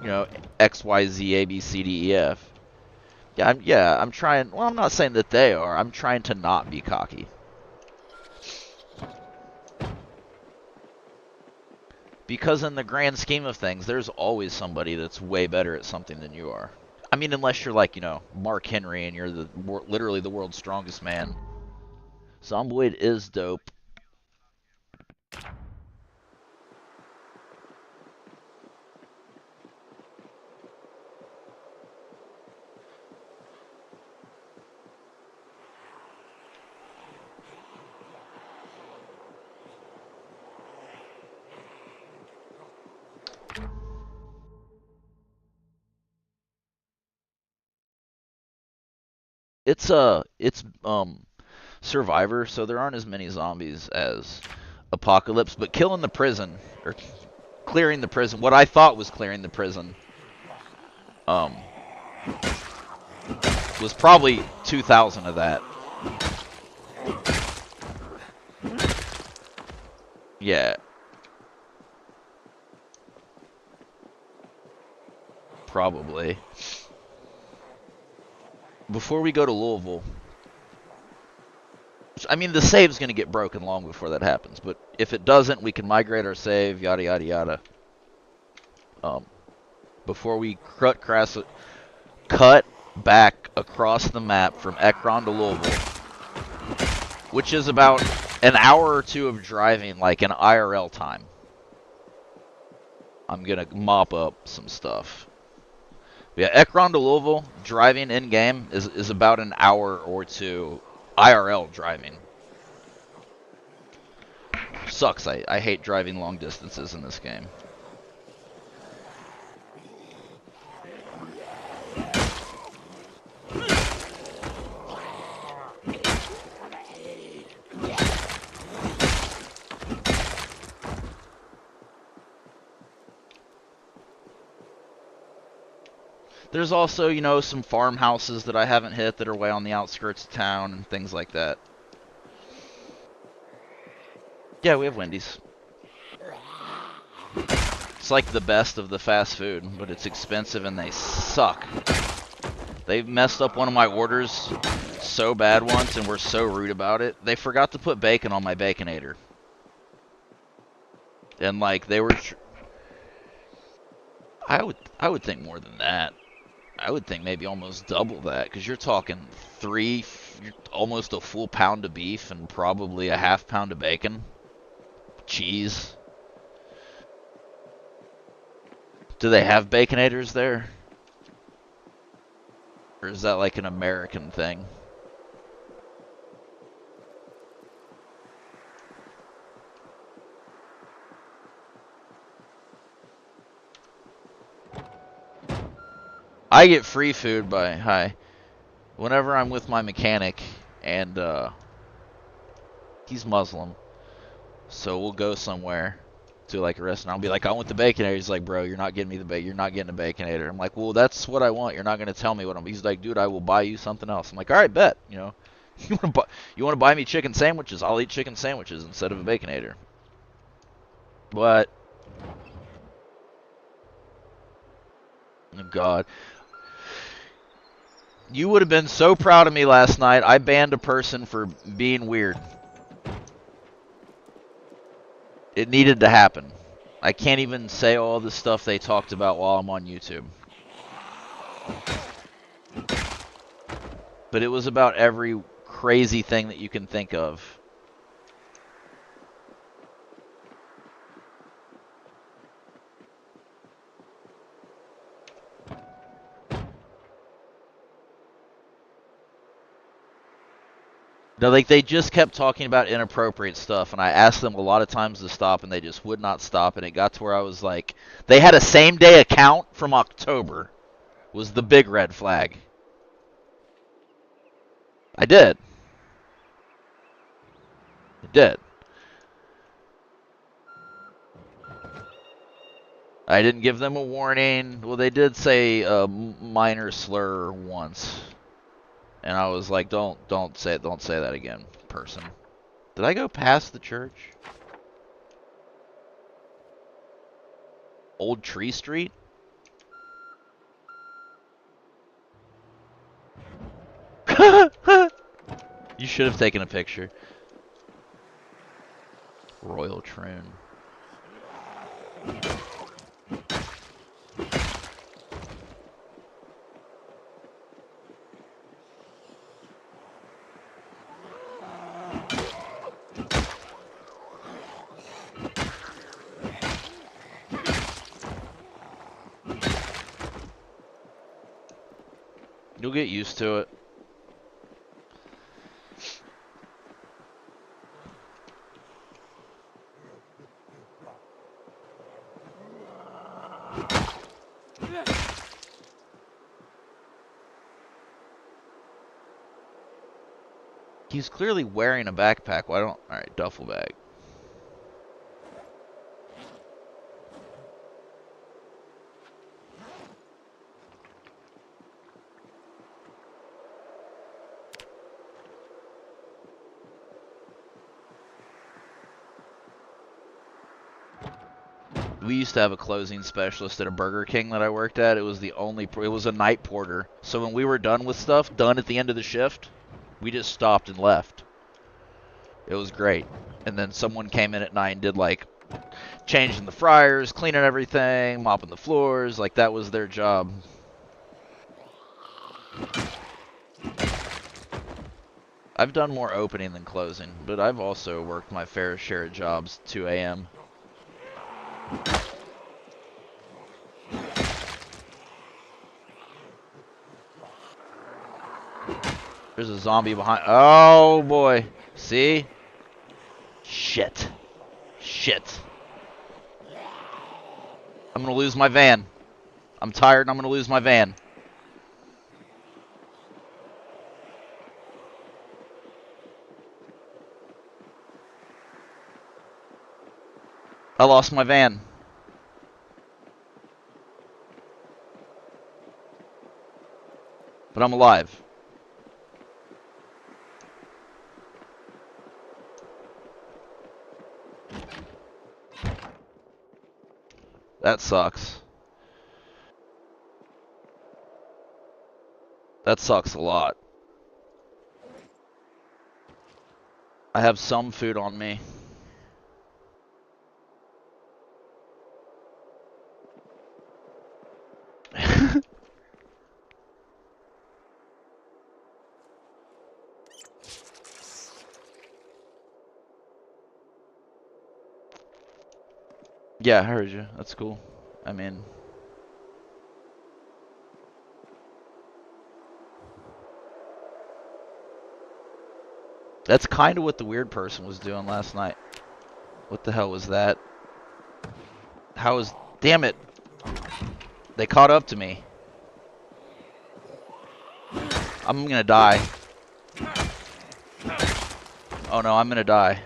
you know, X, Y, Z, A, B, C, D, E, F. I'm trying... Well, I'm not saying that they are. I'm trying to not be cocky. Because in the grand scheme of things, there's always somebody that's way better at something than you are. I mean, unless you're like, you know, Mark Henry and you're literally the world's strongest man. Zomboid is dope. It's Survivor, so there aren't as many zombies as Apocalypse, but killing the prison or clearing the prison, what I thought was clearing the prison, um, was probably 2,000 of that. Yeah, probably. Before we go to Louisville, I mean, the save's going to get broken long before that happens, but if it doesn't, we can migrate our save, yada, yada, yada. Um, Before we cut back across the map from Ekron to Louisville, which is about an hour or two of driving, like an IRL time. I'm going to mop up some stuff. Yeah, Ekron to Louisville, driving in-game, is about an hour or two IRL driving. Sucks. I hate driving long distances in this game. There's also, you know, some farmhouses that I haven't hit that are way on the outskirts of town and things like that. Yeah, we have Wendy's. It's like the best of the fast food, but it's expensive and they suck. They messed up one of my orders so bad once and were so rude about it. They forgot to put bacon on my Baconator. And like they were I would think more than that. I would think maybe almost double that, because you're talking almost a full pound of beef and probably a half pound of bacon. Cheese. Do they have Baconators there? Or is that like an American thing? I get free food whenever I'm with my mechanic, and he's Muslim, so we'll go somewhere to like a restaurant. I'll be like, I want the Baconator. He's like, bro, you're not getting me the bacon. You're not getting a Baconator. I'm like, well, that's what I want. You're not gonna tell me what I'm. He's like, dude, I will buy you something else. I'm like, all right, bet. You know, you want to buy me chicken sandwiches? I'll eat chicken sandwiches instead of a Baconator. But oh God, You would have been so proud of me last night. I banned a person for being weird. It needed to happen. I can't even say all the stuff they talked about while I'm on YouTube. But it was about every crazy thing that you can think of. No, like they just kept talking about inappropriate stuff, and I asked them a lot of times to stop, and they just would not stop. And it got to where I was like, they had a same-day account from October. Was the big red flag. I did. I did. I didn't give them a warning. Well, they did say a minor slur once, and I was like, don't say that again, person. Did I go past the church? Old Tree Street? You should have taken a picture. Royal Troon. You'll get used to it. He's clearly wearing a backpack. Why don't... Alright, duffel bag. We used to have a closing specialist at a Burger King that I worked at. It was the only... It was a night porter. So when we were done with stuff, done at the end of the shift, we just stopped and left. It was great. And then someone came in at night and did, like, changing the fryers, cleaning everything, mopping the floors. Like, that was their job. I've done more opening than closing, but I've also worked my fair share of jobs 2 a.m. There's a zombie behind. Oh, boy. See? Shit. Shit. I'm going to lose my van. I'm tired and I'm going to lose my van. I lost my van. But I'm alive. That sucks. That sucks a lot. I have some food on me. Yeah, I heard you. That's cool. I mean... That's kind of what the weird person was doing last night. What the hell was that? How is... Damn it! They caught up to me. I'm gonna die. Oh no, I'm gonna die.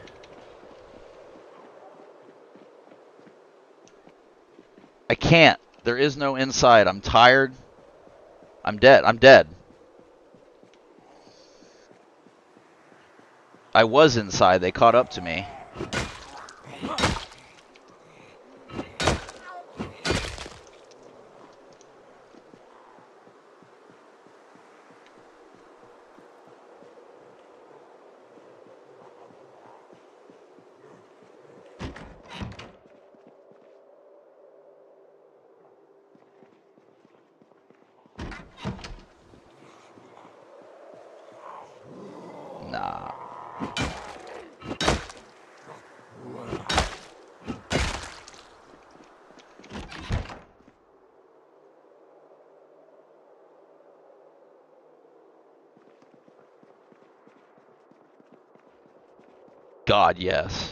I can't. There is no inside. I'm tired. I'm dead. I'm dead. I was inside. They caught up to me. God, yes.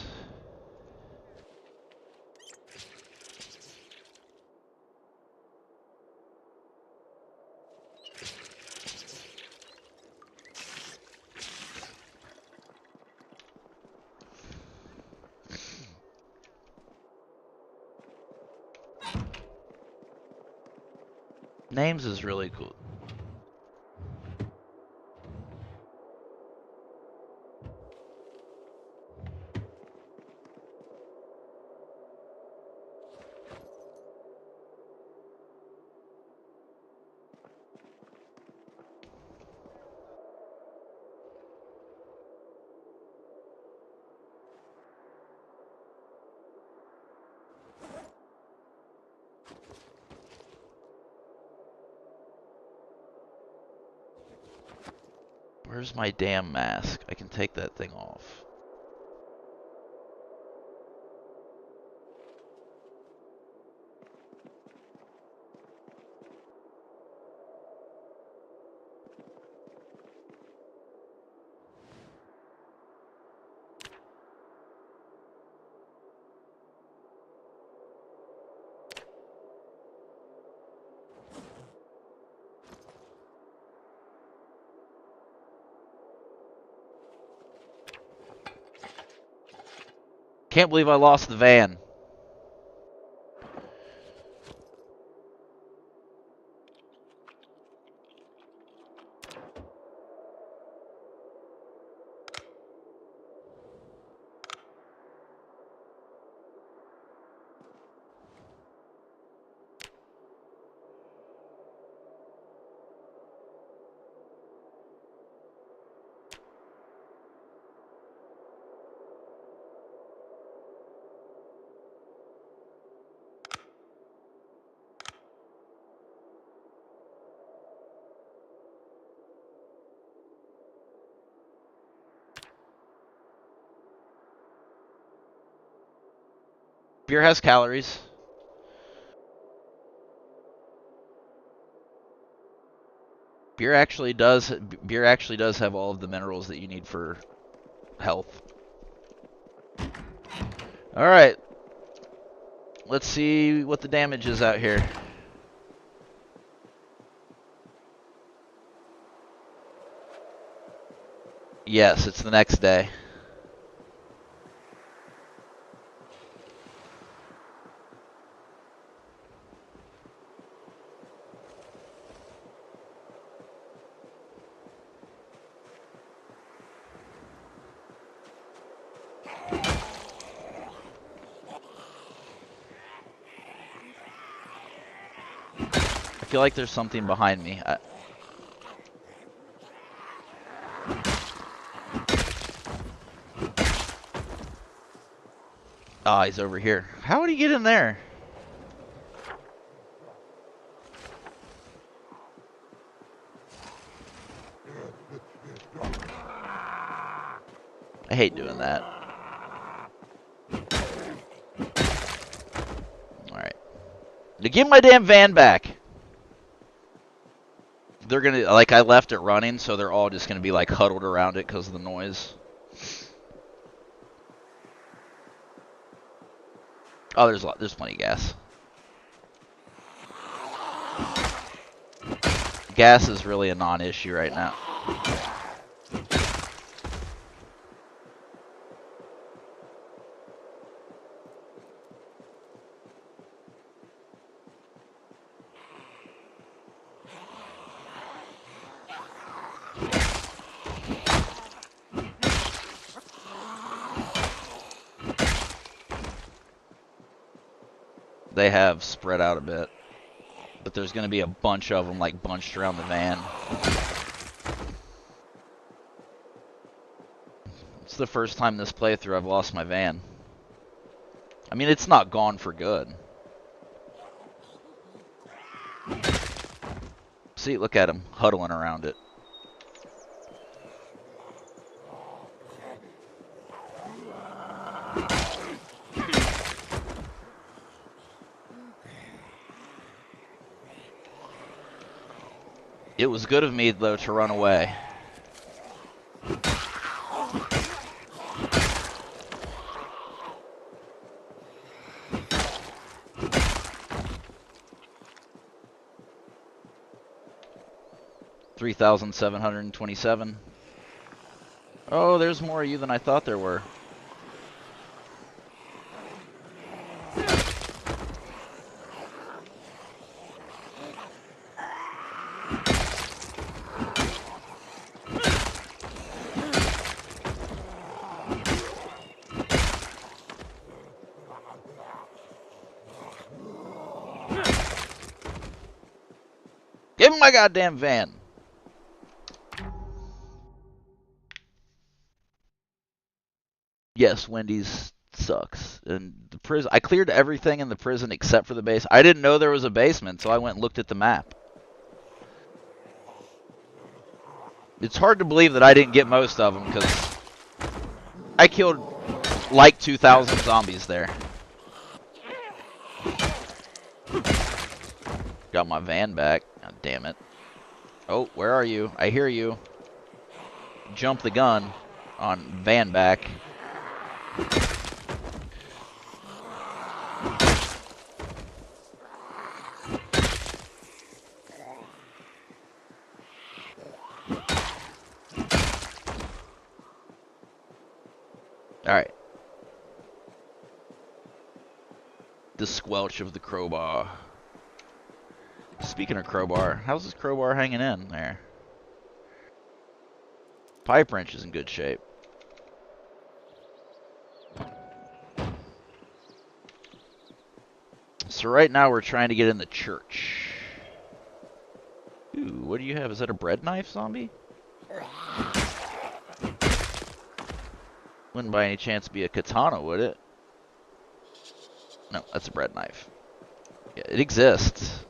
Names is really cool. Where's my damn mask? I can take that thing off. Can't believe I lost the van. Beer has calories. Beer actually does have all of the minerals that you need for health. Alright. Let's see what the damage is out here. Yes, it's the next day. I feel like there's something behind me. Ah, he's over here. How would he get in there? I hate doing that. Alright. To give my damn van back. They're gonna, like, I left it running, so they're all just gonna be, like, huddled around it because of the noise. Oh, there's plenty of gas. Gas is really a non-issue right now. They have spread out a bit. But there's going to be a bunch of them, like, bunched around the van. It's the first time this playthrough I've lost my van. I mean, it's not gone for good. See, look at them huddling around it. It was good of me, though, to run away. 3,727. Oh, there's more of you than I thought there were. Give him my goddamn van. Yes, Wendy's sucks. And the prison, I cleared everything in the prison except for the base. I didn't know there was a basement, so I went and looked at the map. It's hard to believe that I didn't get most of them, because I killed like 2,000 zombies there. Got my van back. God damn it. Oh, where are you? I hear you. Jump the gun on van back. Alright. The squelch of the crowbar. Speaking of crowbar, how's this crowbar hanging in there? Pipe wrench is in good shape. So right now we're trying to get in the church. Ooh, what do you have? Is that a bread knife, zombie? Wouldn't by any chance be a katana, would it? No, that's a bread knife. Yeah, it exists.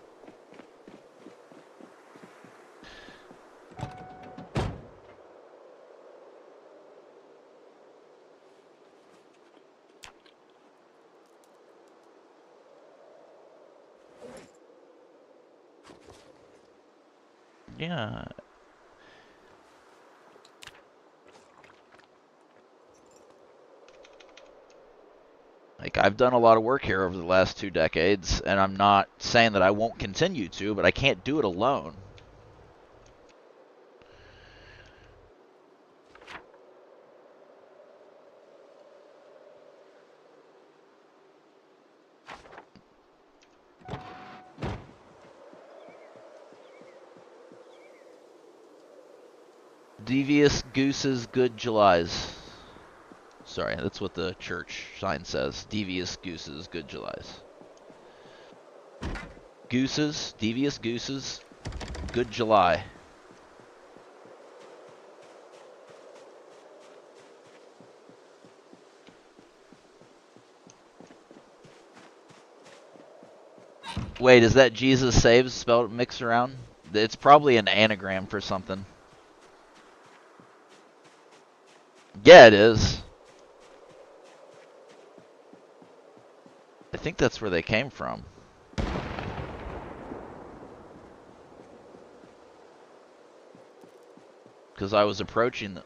Yeah. Like, I've done a lot of work here over the last 2 decades, and I'm not saying that I won't continue to, but I can't do it alone. Devious gooses, good Julys. Sorry, that's what the church sign says. Devious gooses, good Julys. Gooses, devious gooses, good July. Wait, is that Jesus saves spelled mixed around? It's probably an anagram for something. Yeah, it is. I think that's where they came from. Because I was approaching the...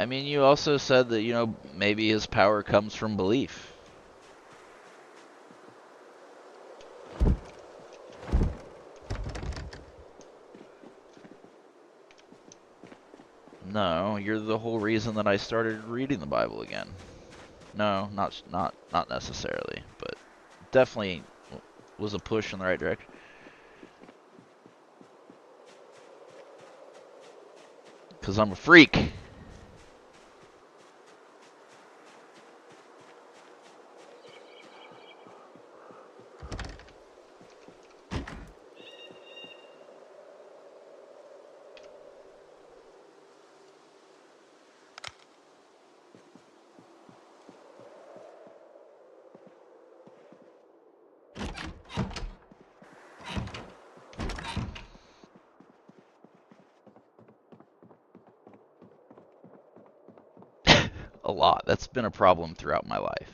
I mean, you also said that, you know, maybe his power comes from belief. No, you're the whole reason that I started reading the Bible again. No, not necessarily, but definitely was a push in the right direction. Because I'm a freak. A lot. That's been a problem throughout my life.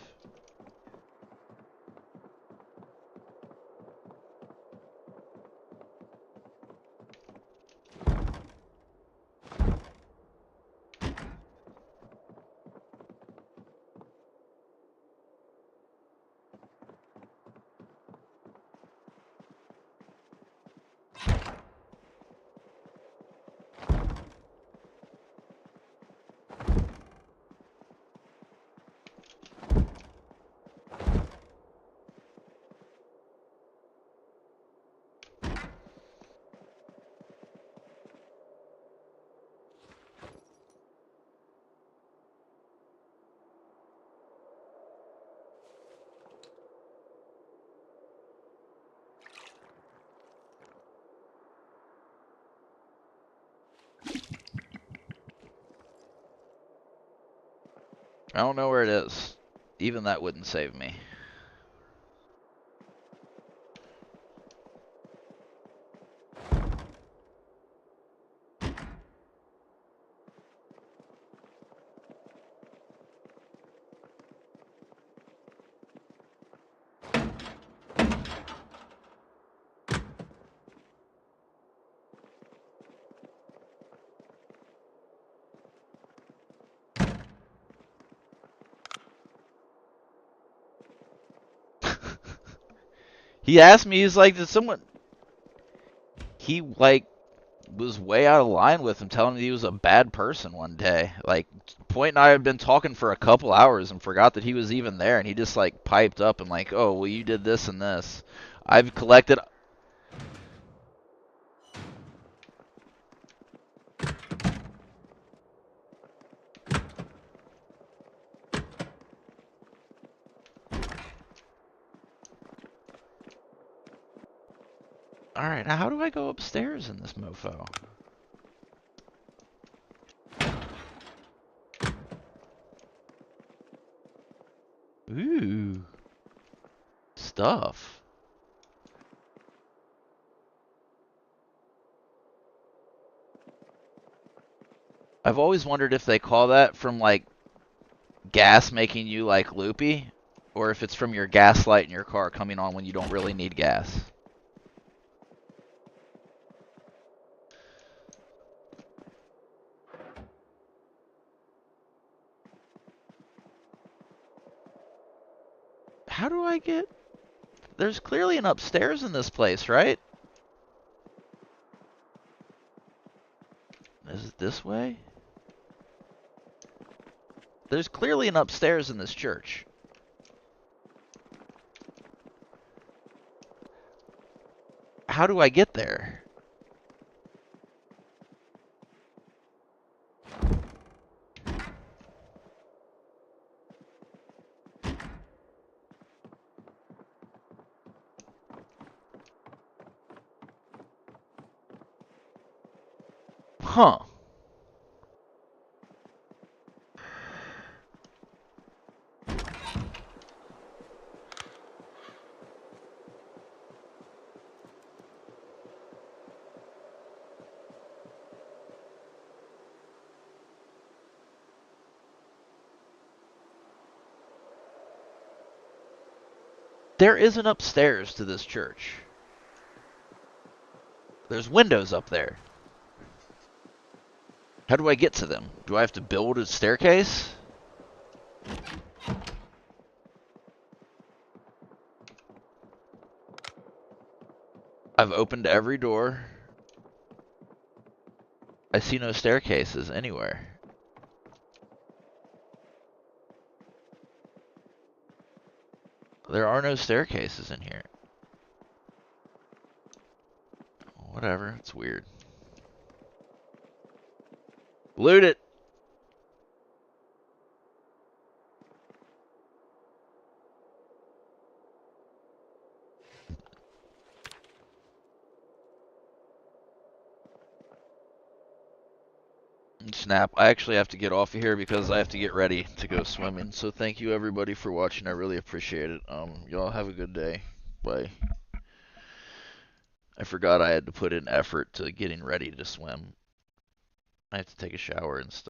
I don't know where it is. Even that wouldn't save me. He asked me, he's like, did someone... He, like, was way out of line with him, telling me he was a bad person one day. Like, Point and I had been talking for a couple hours and forgot that he was even there, and he just, like, piped up and like, oh, well, you did this and this. I've collected... Alright, now how do I go upstairs in this mofo? Ooh. Stuff. I've always wondered if they call that from, like, gas making you, like, loopy, or if it's from your gas light in your car coming on when you don't really need gas. How do I get... There's clearly an upstairs in this place, right? Is it this way? There's clearly an upstairs in this church. How do I get there? Huh. There is an upstairs to this church. There's windows up there. How do I get to them? Do I have to build a staircase? I've opened every door. I see no staircases anywhere. There are no staircases in here. Whatever, it's weird. Loot it! Snap. I actually have to get off of here because I have to get ready to go swimming. So thank you everybody for watching. I really appreciate it. Y'all have a good day. Bye. I forgot I had to put in effort to getting ready to swim. I have to take a shower and stuff.